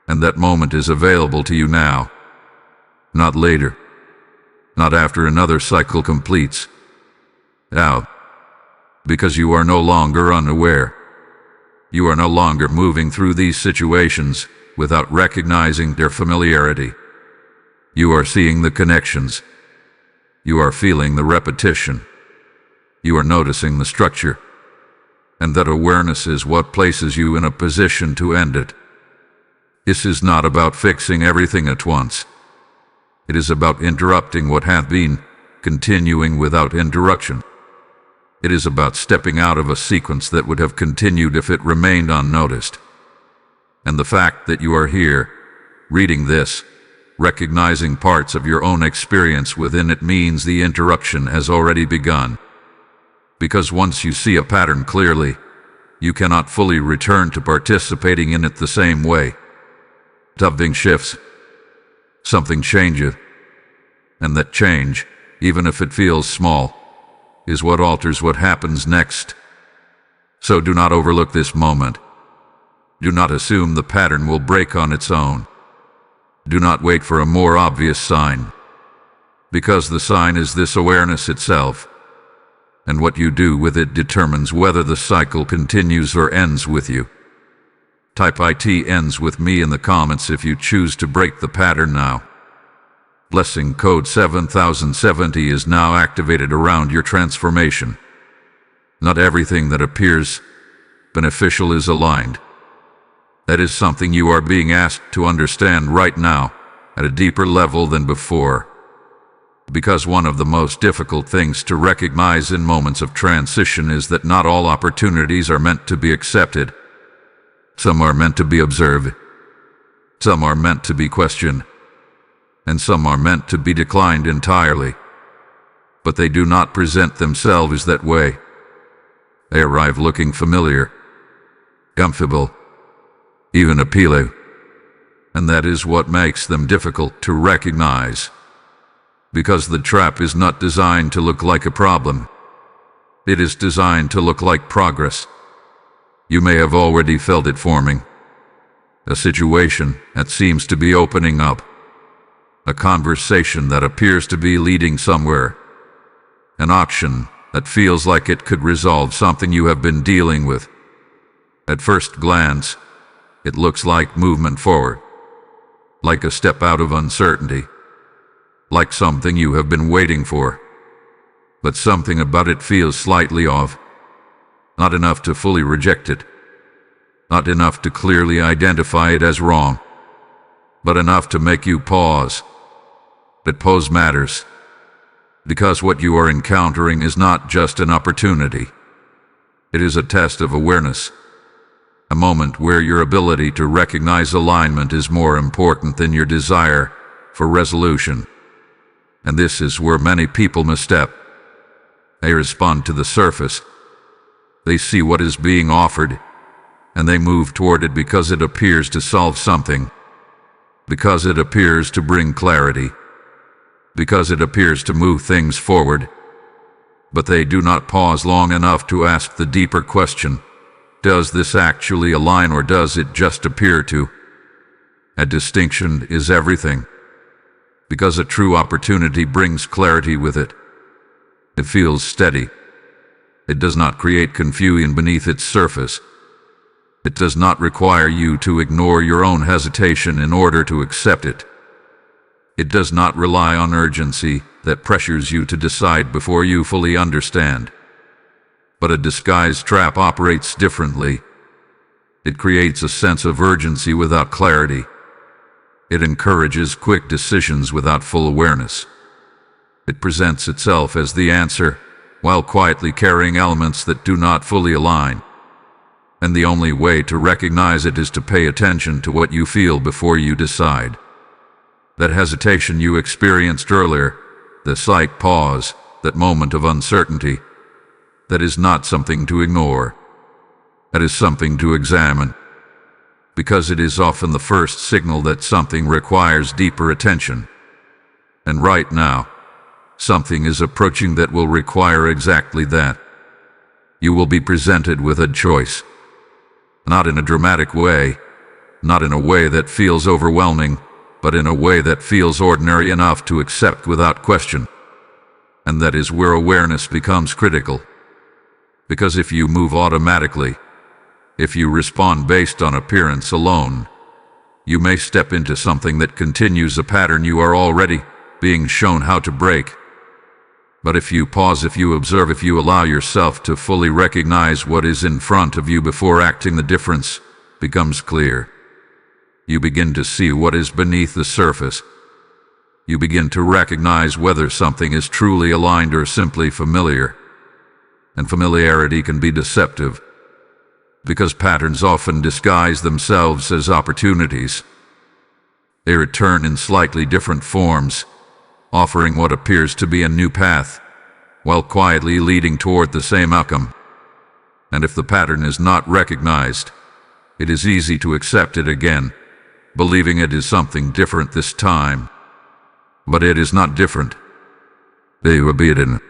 And that moment is available to you now. Not later. Not after another cycle completes. Now. Because you are no longer unaware. You are no longer moving through these situations without recognizing their familiarity. You are seeing the connections. You are feeling the repetition. You are noticing the structure. And that awareness is what places you in a position to end it. This is not about fixing everything at once. It is about interrupting what hath been, continuing without interruption. It is about stepping out of a sequence that would have continued if it remained unnoticed. And the fact that you are here, reading this, recognizing parts of your own experience within it means the interruption has already begun. Because once you see a pattern clearly, you cannot fully return to participating in it the same way. Something shifts. Something changes. And that change, even if it feels small, is what alters what happens next. So do not overlook this moment. Do not assume the pattern will break on its own. Do not wait for a more obvious sign. Because the sign is this awareness itself. And what you do with it determines whether the cycle continues or ends with you. Type IT ends with me in the comments if you choose to break the pattern now. Blessing code 7070 is now activated around your transformation. Not everything that appears beneficial is aligned. That is something you are being asked to understand right now at a deeper level than before. Because one of the most difficult things to recognize in moments of transition is that not all opportunities are meant to be accepted. Some are meant to be observed. Some are meant to be questioned. And some are meant to be declined entirely. But they do not present themselves that way. They arrive looking familiar, comfortable, even appealing. And that is what makes them difficult to recognize. Because the trap is not designed to look like a problem. It is designed to look like progress. You may have already felt it forming. A situation that seems to be opening up. A conversation that appears to be leading somewhere. An action that feels like it could resolve something you have been dealing with. At first glance, it looks like movement forward. Like a step out of uncertainty. Like something you have been waiting for. But something about it feels slightly off. Not enough to fully reject it, Not enough to clearly identify it as wrong, but enough to make you pause. That pause matters, because what you are encountering is not just an opportunity. It is a test of awareness, a moment where your ability to recognize alignment is more important than your desire for resolution. And this is where many people misstep. They respond to the surface. They see what is being offered, and they move toward it because it appears to solve something, because it appears to bring clarity, because it appears to move things forward. But they do not pause long enough to ask the deeper question: does this actually align, or does it just appear to? A distinction is everything, because a true opportunity brings clarity with it. It feels steady. It does not create confusion beneath its surface. It does not require you to ignore your own hesitation in order to accept it. It does not rely on urgency that pressures you to decide before you fully understand. But a disguised trap operates differently. It creates a sense of urgency without clarity. It encourages quick decisions without full awareness. It presents itself as the answer, while quietly carrying elements that do not fully align. And the only way to recognize it is to pay attention to what you feel before you decide. That hesitation you experienced earlier, the slight pause, that moment of uncertainty, that is not something to ignore. That is something to examine, because it is often the first signal that something requires deeper attention. And right now, something is approaching that will require exactly that. You will be presented with a choice. Not in a dramatic way, not in a way that feels overwhelming, but in a way that feels ordinary enough to accept without question. And that is where awareness becomes critical. Because if you move automatically, if you respond based on appearance alone, you may step into something that continues a pattern you are already being shown how to break. But if you pause, if you observe, if you allow yourself to fully recognize what is in front of you before acting, the difference becomes clear. You begin to see what is beneath the surface. You begin to recognize whether something is truly aligned or simply familiar. And familiarity can be deceptive, because patterns often disguise themselves as opportunities. They return in slightly different forms, offering what appears to be a new path, while quietly leading toward the same outcome. And if the pattern is not recognized, it is easy to accept it again, believing it is something different this time. But it is not different. They will be it in.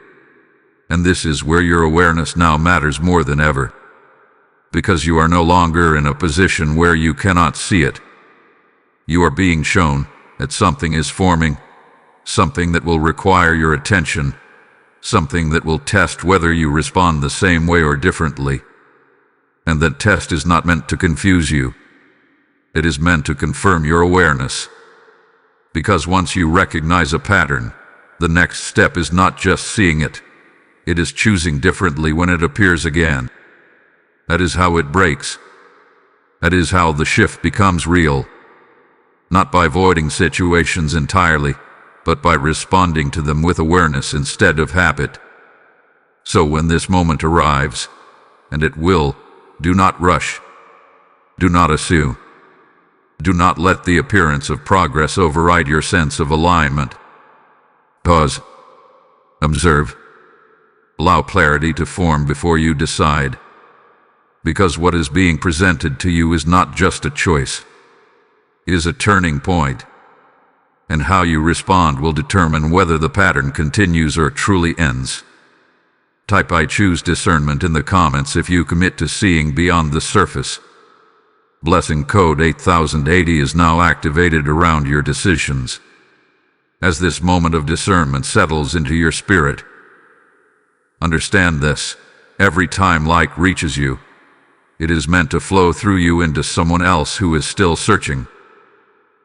And this is where your awareness now matters more than ever, because you are no longer in a position where you cannot see it. You are being shown that something is forming, something that will require your attention, something that will test whether you respond the same way or differently. And that test is not meant to confuse you. It is meant to confirm your awareness. Because once you recognize a pattern, the next step is not just seeing it. It is choosing differently when it appears again. That is how it breaks. That is how the shift becomes real. Not by avoiding situations entirely, but by responding to them with awareness instead of habit. So when this moment arrives, and it will, do not rush. Do not assume. Do not let the appearance of progress override your sense of alignment. Pause. Observe. Allow clarity to form before you decide. Because what is being presented to you is not just a choice. It is a turning point. And how you respond will determine whether the pattern continues or truly ends. Type "I choose discernment" in the comments if you commit to seeing beyond the surface. Blessing code 8080 is now activated around your decisions. As this moment of discernment settles into your spirit, understand this: every time light reaches you, it is meant to flow through you into someone else who is still searching.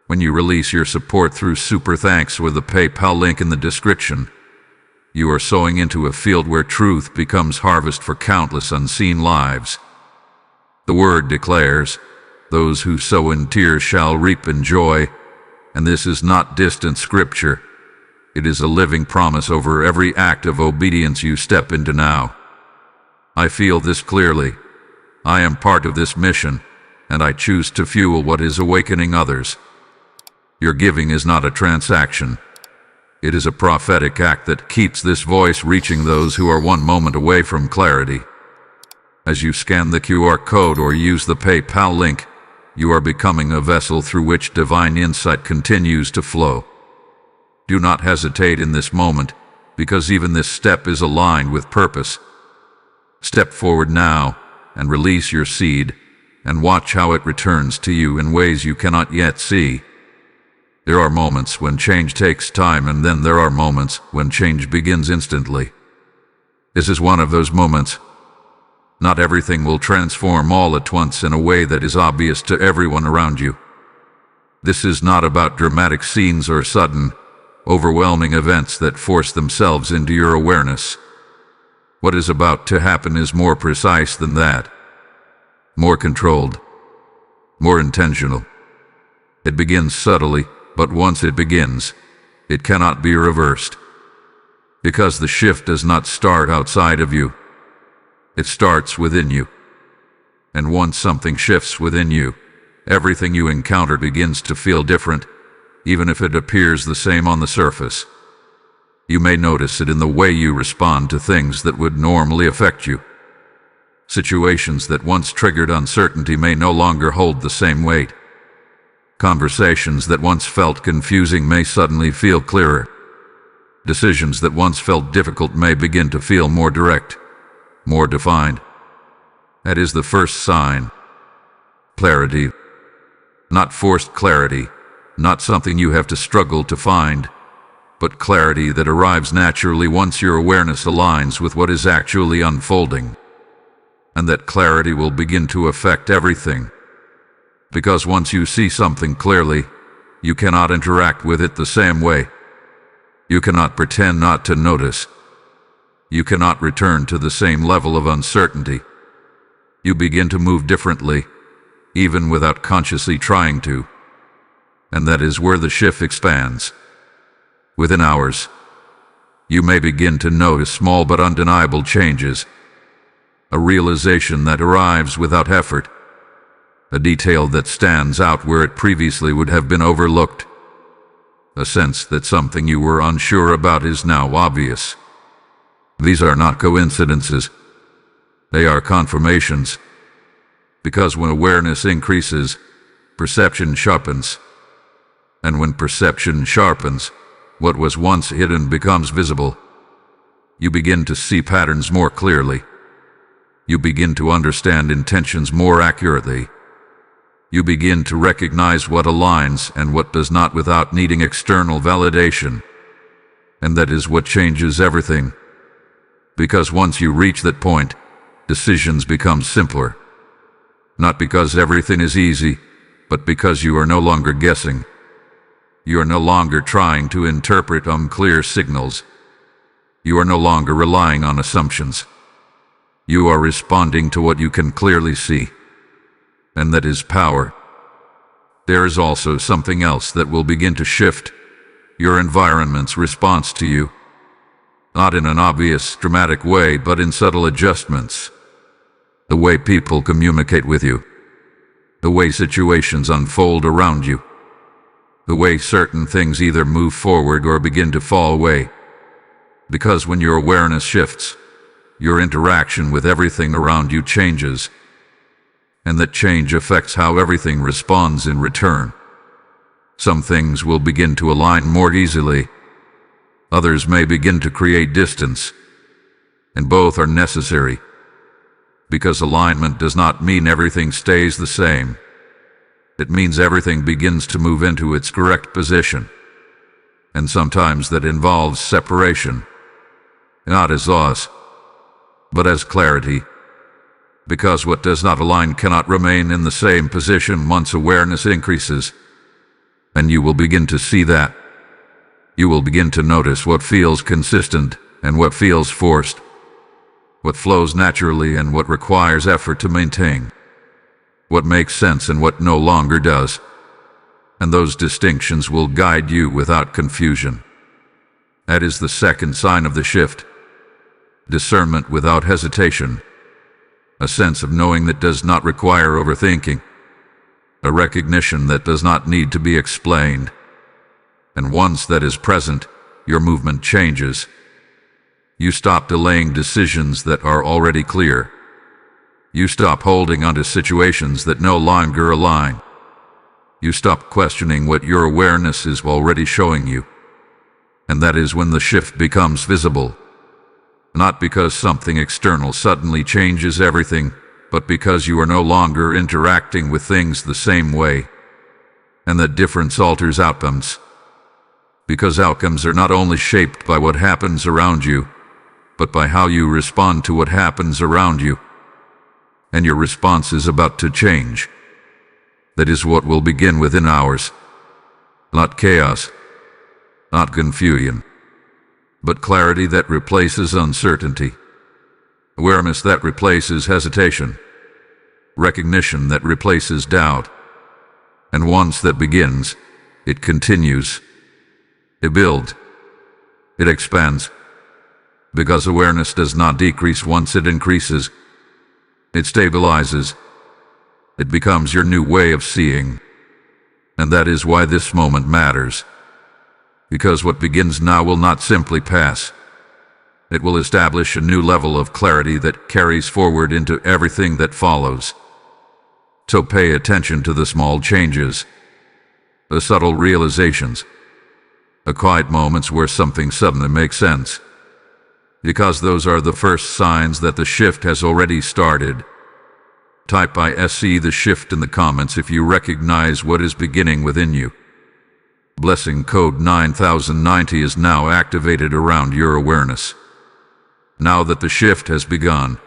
When you release your support through Super Thanks with the PayPal link in the description, you are sowing into a field where truth becomes harvest for countless unseen lives. The word declares, "Those who sow in tears shall reap in joy," and this is not distant scripture. It is a living promise over every act of obedience you step into now. I feel this clearly. I am part of this mission, and I choose to fuel what is awakening others. Your giving is not a transaction. It is a prophetic act that keeps this voice reaching those who are one moment away from clarity. As you scan the QR code or use the PayPal link, you are becoming a vessel through which divine insight continues to flow. Do not hesitate in this moment, because even this step is aligned with purpose. Step forward now and release your seed, and watch how it returns to you in ways you cannot yet see. There are moments when change takes time, and then there are moments when change begins instantly. This is one of those moments. Not everything will transform all at once in a way that is obvious to everyone around you. This is not about dramatic scenes or sudden, overwhelming events that force themselves into your awareness. What is about to happen is more precise than that, more controlled, more intentional. It begins subtly, but once it begins, it cannot be reversed. Because the shift does not start outside of you. It starts within you. And once something shifts within you, everything you encounter begins to feel different, even if it appears the same on the surface. You may notice it in the way you respond to things that would normally affect you. Situations that once triggered uncertainty may no longer hold the same weight. Conversations that once felt confusing may suddenly feel clearer. Decisions that once felt difficult may begin to feel more direct, more defined. That is the first sign. Clarity. Not forced clarity, not something you have to struggle to find, but clarity that arrives naturally once your awareness aligns with what is actually unfolding. And that clarity will begin to affect everything. Because once you see something clearly, you cannot interact with it the same way. You cannot pretend not to notice. You cannot return to the same level of uncertainty. You begin to move differently, even without consciously trying to. And that is where the shift expands. Within hours, you may begin to notice small but undeniable changes. A realization that arrives without effort. A detail that stands out where it previously would have been overlooked. A sense that something you were unsure about is now obvious. These are not coincidences. They are confirmations. Because when awareness increases, perception sharpens. And when perception sharpens, what was once hidden becomes visible. You begin to see patterns more clearly. You begin to understand intentions more accurately. You begin to recognize what aligns and what does not without needing external validation. And that is what changes everything. Because once you reach that point, decisions become simpler. Not because everything is easy, but because you are no longer guessing. You are no longer trying to interpret unclear signals. You are no longer relying on assumptions. You are responding to what you can clearly see. And that is power. There is also something else that will begin to shift. Your environment's response to you. Not in an obvious, dramatic way, but in subtle adjustments. The way people communicate with you. The way situations unfold around you. The way certain things either move forward or begin to fall away. Because when your awareness shifts, your interaction with everything around you changes. And that change affects how everything responds in return. Some things will begin to align more easily. Others may begin to create distance. And both are necessary. Because alignment does not mean everything stays the same. It means everything begins to move into its correct position. And sometimes that involves separation. Not as loss, but as clarity. Because what does not align cannot remain in the same position once awareness increases. And you will begin to see that. You will begin to notice what feels consistent and what feels forced. What flows naturally and what requires effort to maintain. what makes sense and what no longer does. And those distinctions will guide you without confusion. That is the second sign of the shift. Discernment without hesitation. A sense of knowing that does not require overthinking. A recognition that does not need to be explained. And once that is present, your movement changes. You stop delaying decisions that are already clear. You stop holding onto situations that no longer align. You stop questioning what your awareness is already showing you. And that is when the shift becomes visible. Not because something external suddenly changes everything, but because you are no longer interacting with things the same way. And that difference alters outcomes. Because outcomes are not only shaped by what happens around you, but by how you respond to what happens around you. And your response is about to change. That is what will begin within hours. Not chaos, not confusion, but clarity that replaces uncertainty. Awareness that replaces hesitation. Recognition that replaces doubt. And once that begins, it continues. It builds. It expands. Because awareness does not decrease once it increases. It stabilizes. It becomes your new way of seeing. And that is why this moment matters. Because what begins now will not simply pass. It will establish a new level of clarity that carries forward into everything that follows. So pay attention to the small changes, the subtle realizations, the quiet moments where something suddenly makes sense. Because those are the first signs that the shift has already started. Type by SC the shift in the comments if you recognize what is beginning within you. Blessing code 9090 is now activated around your awareness. Now that the shift has begun,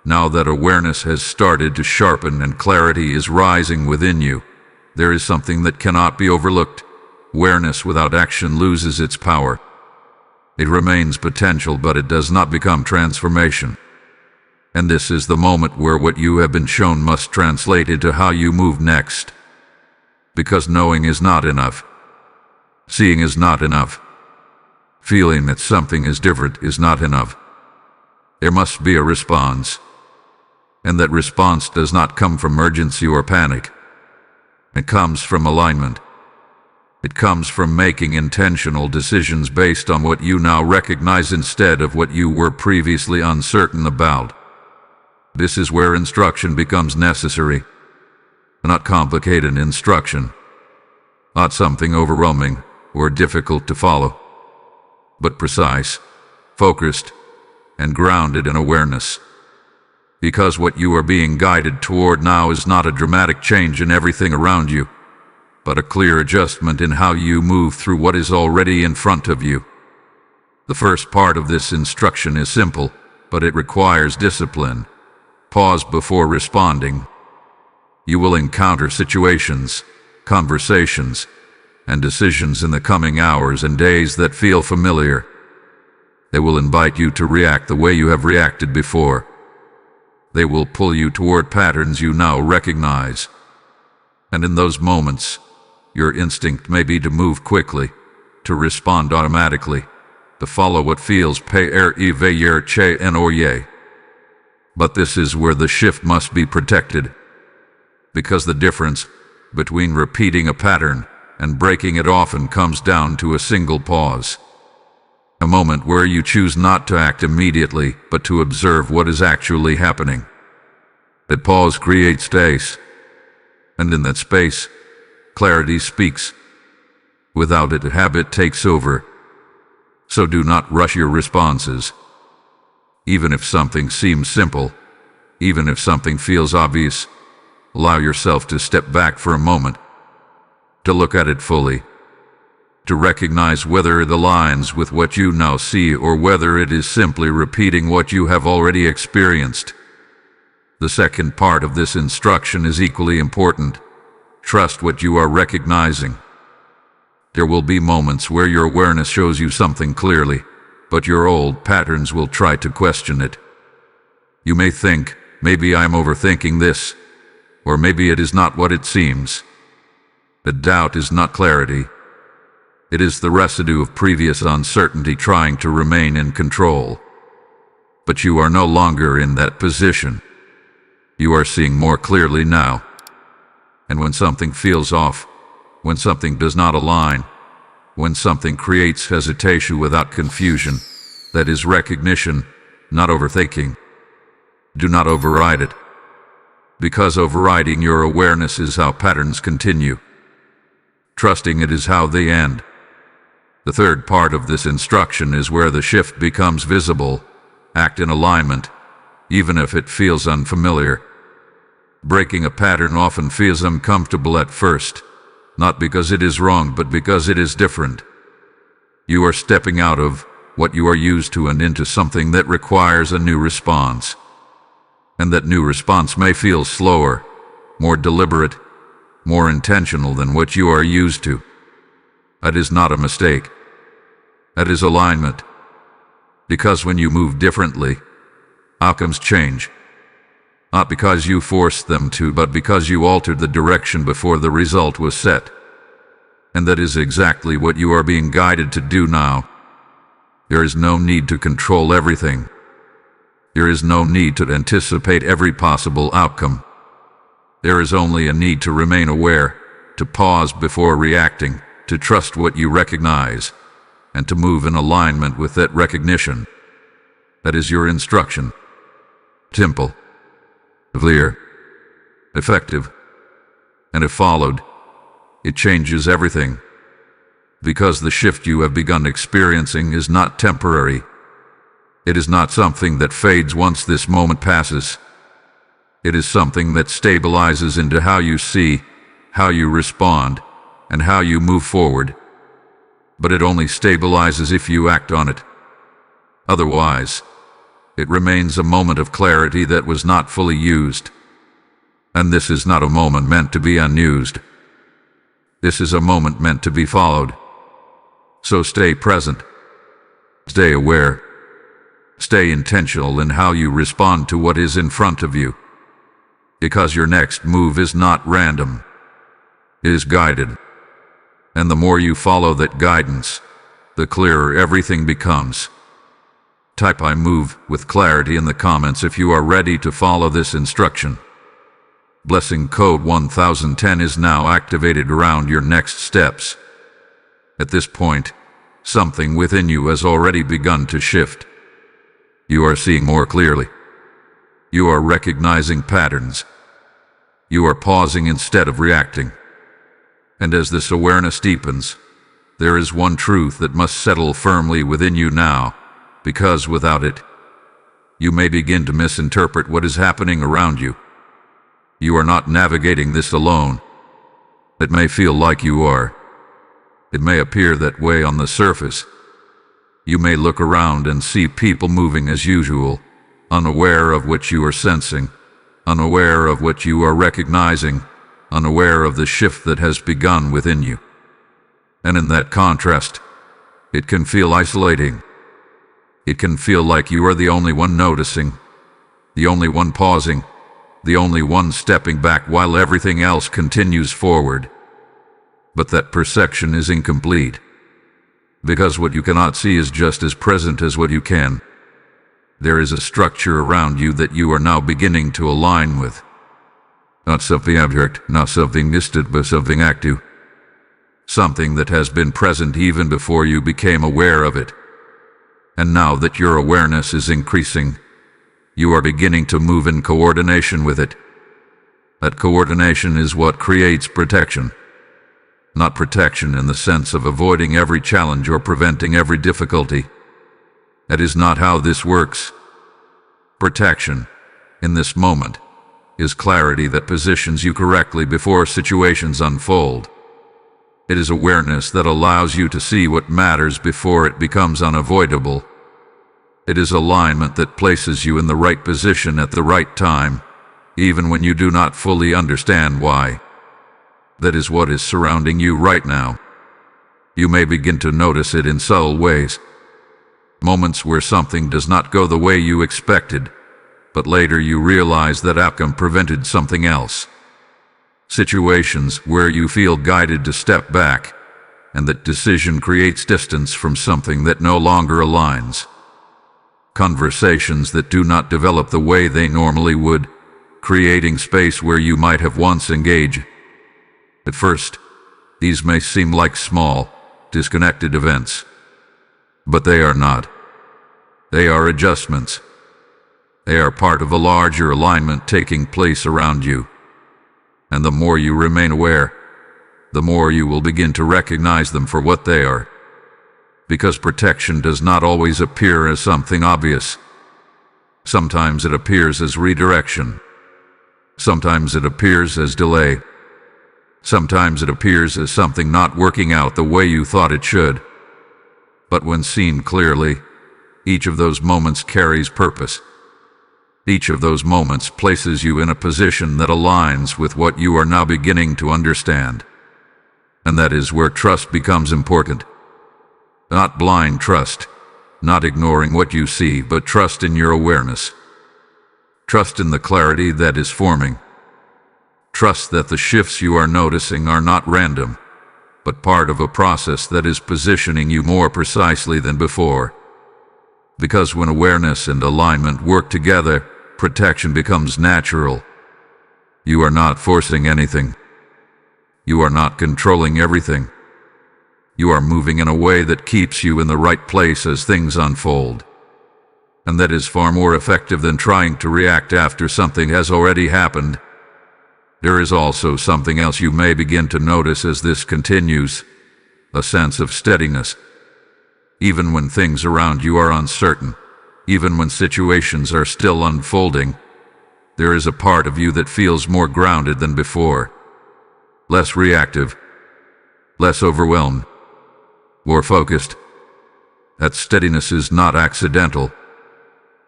now that awareness has started to sharpen and clarity is rising within you, there is something that cannot be overlooked. Awareness without action loses its power. It remains potential, but it does not become transformation. And this is the moment where what you have been shown must translate into how you move next. Because knowing is not enough. Seeing is not enough. Feeling that something is different is not enough. There must be a response. And that response does not come from urgency or panic. It comes from alignment. It comes from making intentional decisions based on what you now recognize instead of what you were previously uncertain about. This is where instruction becomes necessary. Not complicated instruction. Not something overwhelming or difficult to follow. But precise, focused, and grounded in awareness. Because what you are being guided toward now is not a dramatic change in everything around you, but a clear adjustment in how you move through what is already in front of you. The first part of this instruction is simple, but it requires discipline. Pause before responding. You will encounter situations, conversations, and decisions in the coming hours and days that feel familiar. They will invite you to react the way you have reacted before. They will pull you toward patterns you now recognize. And in those moments, your instinct may be to move quickly, to respond automatically, to follow what feels che. But this is where the shift must be protected. Because the difference between repeating a pattern and breaking it often comes down to a single pause. A moment where you choose not to act immediately, but to observe what is actually happening. That pause creates space. And in that space, clarity speaks. Without it, habit takes over. So do not rush your responses. Even if something seems simple, even if something feels obvious, allow yourself to step back for a moment, to look at it fully, to recognize whether it aligns with what you now see or whether it is simply repeating what you have already experienced. The second part of this instruction is equally important. Trust what you are recognizing. There will be moments where your awareness shows you something clearly, but your old patterns will try to question it. You may think, maybe I'm overthinking this. or maybe it is not what it seems. But doubt is not clarity. It is the residue of previous uncertainty trying to remain in control. But you are no longer in that position. You are seeing more clearly now. And when something feels off, when something does not align, when something creates hesitation without confusion, that is recognition, not overthinking. Do not override it. Because overriding your awareness is how patterns continue. Trusting it is how they end. The third part of this instruction is where the shift becomes visible. Act in alignment, even if it feels unfamiliar. Breaking a pattern often feels uncomfortable at first, not because it is wrong, but because it is different. You are stepping out of what you are used to and into something that requires a new response. And that new response may feel slower, more deliberate, more intentional than what you are used to. That is not a mistake. That is alignment. Because when you move differently, outcomes change. Not because you forced them to, but because you altered the direction before the result was set. And that is exactly what you are being guided to do now. There is no need to control everything. There is no need to anticipate every possible outcome. There is only a need to remain aware, to pause before reacting, to trust what you recognize, and to move in alignment with that recognition. That is your instruction. Simple, clear, effective, and if followed, it changes everything. Because the shift you have begun experiencing is not temporary. It is not something that fades once this moment passes. It is something that stabilizes into how you see, how you respond, and how you move forward. But it only stabilizes if you act on it. Otherwise, it remains a moment of clarity that was not fully used. And this is not a moment meant to be unused. This is a moment meant to be followed. So stay present. Stay aware. Stay intentional in how you respond to what is in front of you. Because your next move is not random. It is guided. And the more you follow that guidance, the clearer everything becomes. Type "I move" with clarity in the comments if you are ready to follow this instruction. Blessing code 1010 is now activated around your next steps. At this point, something within you has already begun to shift. You are seeing more clearly. You are recognizing patterns. You are pausing instead of reacting. And as this awareness deepens, there is one truth that must settle firmly within you now, because without it, you may begin to misinterpret what is happening around you. You are not navigating this alone. It may feel like you are. It may appear that way on the surface. You may look around and see people moving as usual, unaware of what you are sensing, unaware of what you are recognizing, unaware of the shift that has begun within you. And in that contrast, it can feel isolating. It can feel like you are the only one noticing, the only one pausing, the only one stepping back while everything else continues forward. But that perception is incomplete. Because what you cannot see is just as present as what you can. There is a structure around you that you are now beginning to align with. Not something abstract, not something distant, but something active. Something that has been present even before you became aware of it. And now that your awareness is increasing, you are beginning to move in coordination with it. That coordination is what creates protection. Not protection in the sense of avoiding every challenge or preventing every difficulty. That is not how this works. Protection, in this moment, is clarity that positions you correctly before situations unfold. It is awareness that allows you to see what matters before it becomes unavoidable. It is alignment that places you in the right position at the right time, even when you do not fully understand why. That is what is surrounding you right now. You may begin to notice it in subtle ways. Moments where something does not go the way you expected, but later you realize that outcome prevented something else. situations where you feel guided to step back, and that decision creates distance from something that no longer aligns. Conversations that do not develop the way they normally would, creating space where you might have once engaged. At first, these may seem like small, disconnected events, but they are not. They are adjustments. They are part of a larger alignment taking place around you. And the more you remain aware, the more you will begin to recognize them for what they are. Because protection does not always appear as something obvious. Sometimes it appears as redirection. Sometimes it appears as delay. Sometimes it appears as something not working out the way you thought it should. But when seen clearly, each of those moments carries purpose. Each of those moments places you in a position that aligns with what you are now beginning to understand. And that is where trust becomes important. Not blind trust, not ignoring what you see, but trust in your awareness. Trust in the clarity that is forming. Trust that the shifts you are noticing are not random, but part of a process that is positioning you more precisely than before. Because when awareness and alignment work together, protection becomes natural. You are not forcing anything. You are not controlling everything. You are moving in a way that keeps you in the right place as things unfold. And that is far more effective than trying to react after something has already happened. There is also something else you may begin to notice as this continues, a sense of steadiness. Even when things around you are uncertain, even when situations are still unfolding, there is a part of you that feels more grounded than before. Less reactive, less overwhelmed, more focused. That steadiness is not accidental.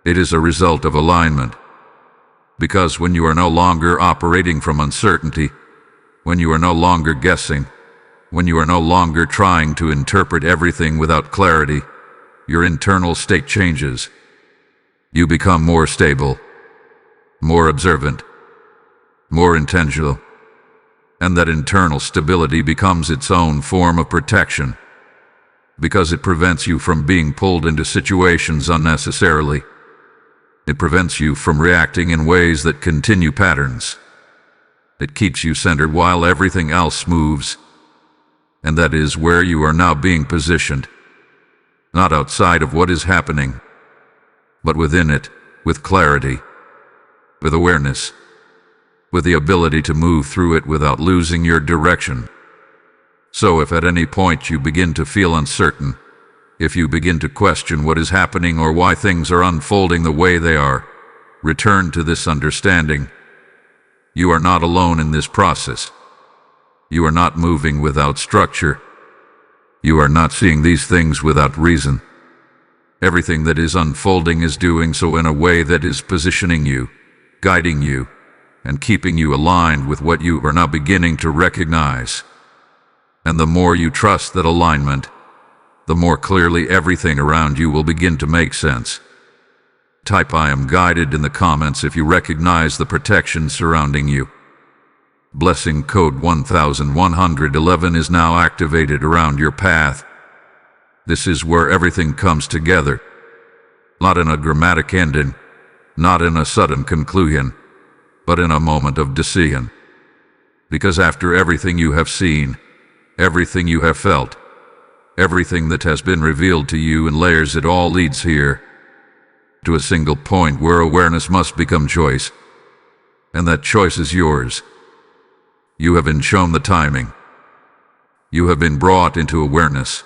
It is a result of alignment. Because when you are no longer operating from uncertainty, when you are no longer guessing, when you are no longer trying to interpret everything without clarity, your internal state changes. You become more stable, more observant, more intentional, and that internal stability becomes its own form of protection, because it prevents you from being pulled into situations unnecessarily. It prevents you from reacting in ways that continue patterns. It keeps you centered while everything else moves. And that is where you are now being positioned. Not outside of what is happening, but within it, with clarity, with awareness, with the ability to move through it without losing your direction. So if at any point you begin to feel uncertain, if you begin to question what is happening or why things are unfolding the way they are, return to this understanding. You are not alone in this process. You are not moving without structure. You are not seeing these things without reason. Everything that is unfolding is doing so in a way that is positioning you, guiding you, and keeping you aligned with what you are now beginning to recognize. And the more you trust that alignment, the more clearly everything around you will begin to make sense. Type "I am guided" in the comments if you recognize the protection surrounding you. Blessing code 1111 is now activated around your path. This is where everything comes together, not in a dramatic ending, not in a sudden conclusion, but in a moment of decision. Because after everything you have seen, everything you have felt, everything that has been revealed to you in layers, it all leads here to a single point where awareness must become choice, and that choice is yours. You have been shown the timing. You have been brought into awareness.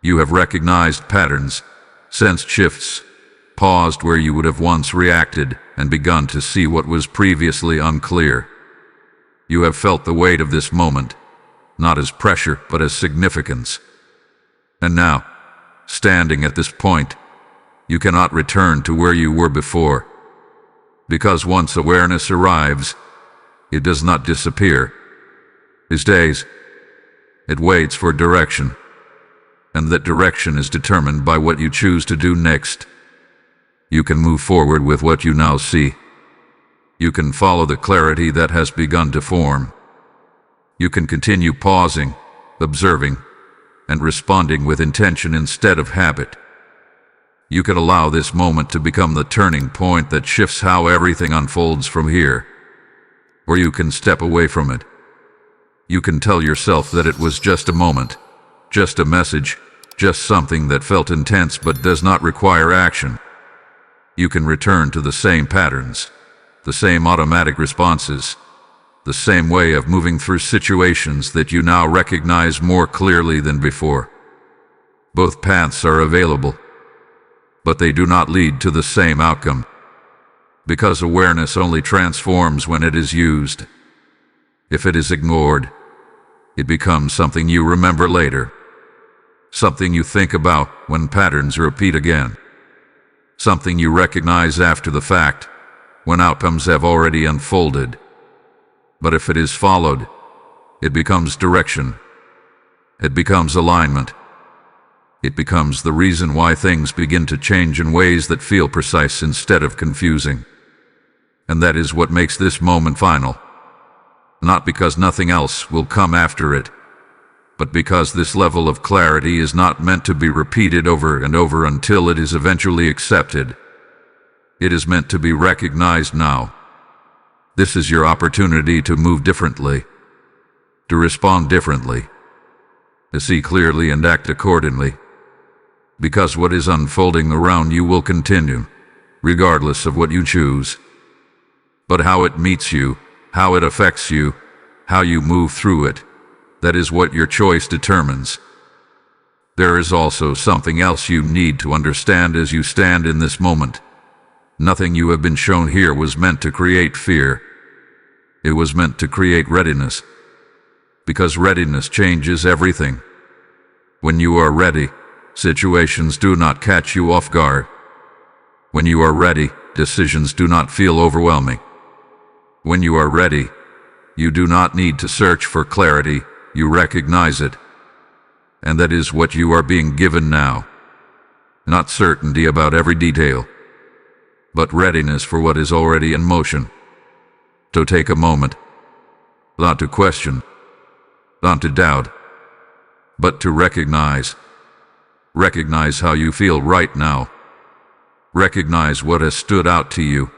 You have recognized patterns, sensed shifts, paused where you would have once reacted, and begun to see what was previously unclear. You have felt the weight of this moment, not as pressure, but as significance. And now, standing at this point, you cannot return to where you were before. Because once awareness arrives, it does not disappear. It stays. It waits for direction. And that direction is determined by what you choose to do next. You can move forward with what you now see. You can follow the clarity that has begun to form. You can continue pausing, observing, and responding with intention instead of habit. You can allow this moment to become the turning point that shifts how everything unfolds from here. Or you can step away from it. You can tell yourself that it was just a moment, just a message, just something that felt intense but does not require action. You can return to the same patterns, the same automatic responses, the same way of moving through situations that you now recognize more clearly than before. Both paths are available, but they do not lead to the same outcome, because awareness only transforms when it is used. If it is ignored, it becomes something you remember later, something you think about when patterns repeat again, something you recognize after the fact, when outcomes have already unfolded. But if it is followed, it becomes direction. It becomes alignment. It becomes the reason why things begin to change in ways that feel precise instead of confusing. And that is what makes this moment final. Not because nothing else will come after it, but because this level of clarity is not meant to be repeated over and over until it is eventually accepted. It is meant to be recognized now. This is your opportunity to move differently, to respond differently, to see clearly and act accordingly. Because what is unfolding around you will continue, regardless of what you choose. But how it meets you, how it affects you, how you move through it, that is what your choice determines. There is also something else you need to understand as you stand in this moment. Nothing you have been shown here was meant to create fear. It was meant to create readiness. Because readiness changes everything. When you are ready, situations do not catch you off guard. When you are ready, decisions do not feel overwhelming. When you are ready, you do not need to search for clarity, you recognize it. And that is what you are being given now. Not certainty about every detail, but readiness for what is already in motion. So take a moment, not to question, not to doubt, but to recognize. Recognize how you feel right now. Recognize what has stood out to you.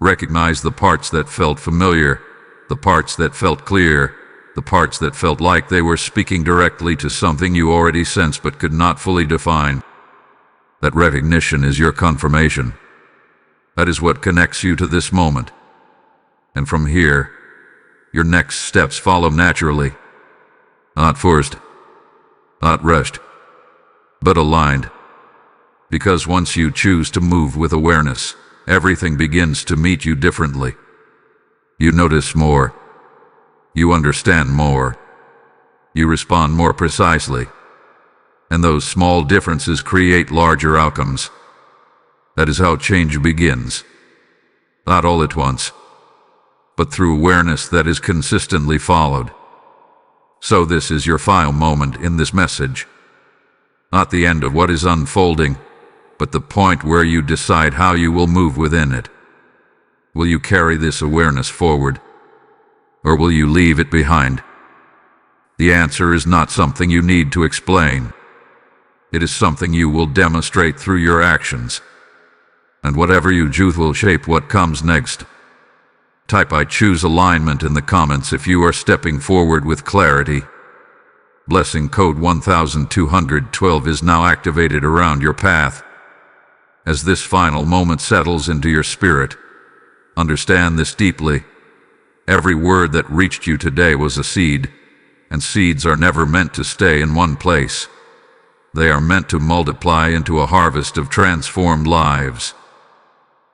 Recognize the parts that felt familiar, the parts that felt clear, the parts that felt like they were speaking directly to something you already sensed but could not fully define. That recognition is your confirmation. That is what connects you to this moment. And from here, your next steps follow naturally. Not forced, not rushed, but aligned. Because once you choose to move with awareness, everything begins to meet you differently. You notice more. You understand more. You respond more precisely. And those small differences create larger outcomes. That is how change begins. Not all at once, but through awareness that is consistently followed. So this is your final moment in this message. Not the end of what is unfolding, but the point where you decide how you will move within it. Will you carry this awareness forward, or will you leave it behind? The answer is not something you need to explain. It is something you will demonstrate through your actions. And whatever you choose will shape what comes next. Type "I choose alignment" in the comments if you are stepping forward with clarity. Blessing code 1212 is now activated around your path. As this final moment settles into your spirit, understand this deeply. Every word that reached you today was a seed, and seeds are never meant to stay in one place. They are meant to multiply into a harvest of transformed lives.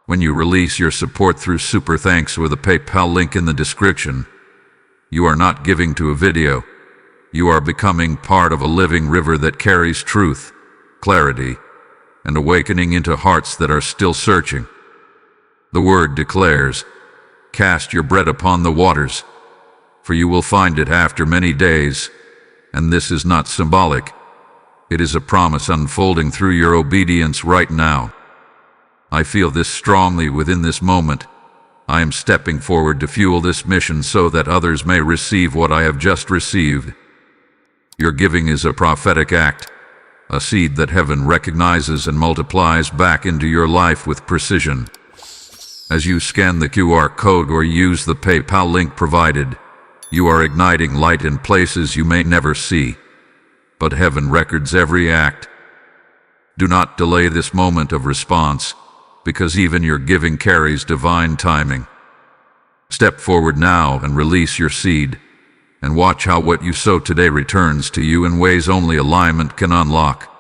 When you release your support through Super Thanks or the PayPal link in the description, you are not giving to a video. You are becoming part of a living river that carries truth, clarity, and awakening into hearts that are still searching. The word declares, "Cast your bread upon the waters, for you will find it after many days." And this is not symbolic. It is a promise unfolding through your obedience right now. I feel this strongly within this moment. I am stepping forward to fuel this mission so that others may receive what I have just received. Your giving is a prophetic act, a seed that heaven recognizes and multiplies back into your life with precision. As you scan the QR code or use the PayPal link provided, you are igniting light in places you may never see. But heaven records every act. Do not delay this moment of response, because even your giving carries divine timing. Step forward now and release your seed, and watch how what you sow today returns to you in ways only alignment can unlock.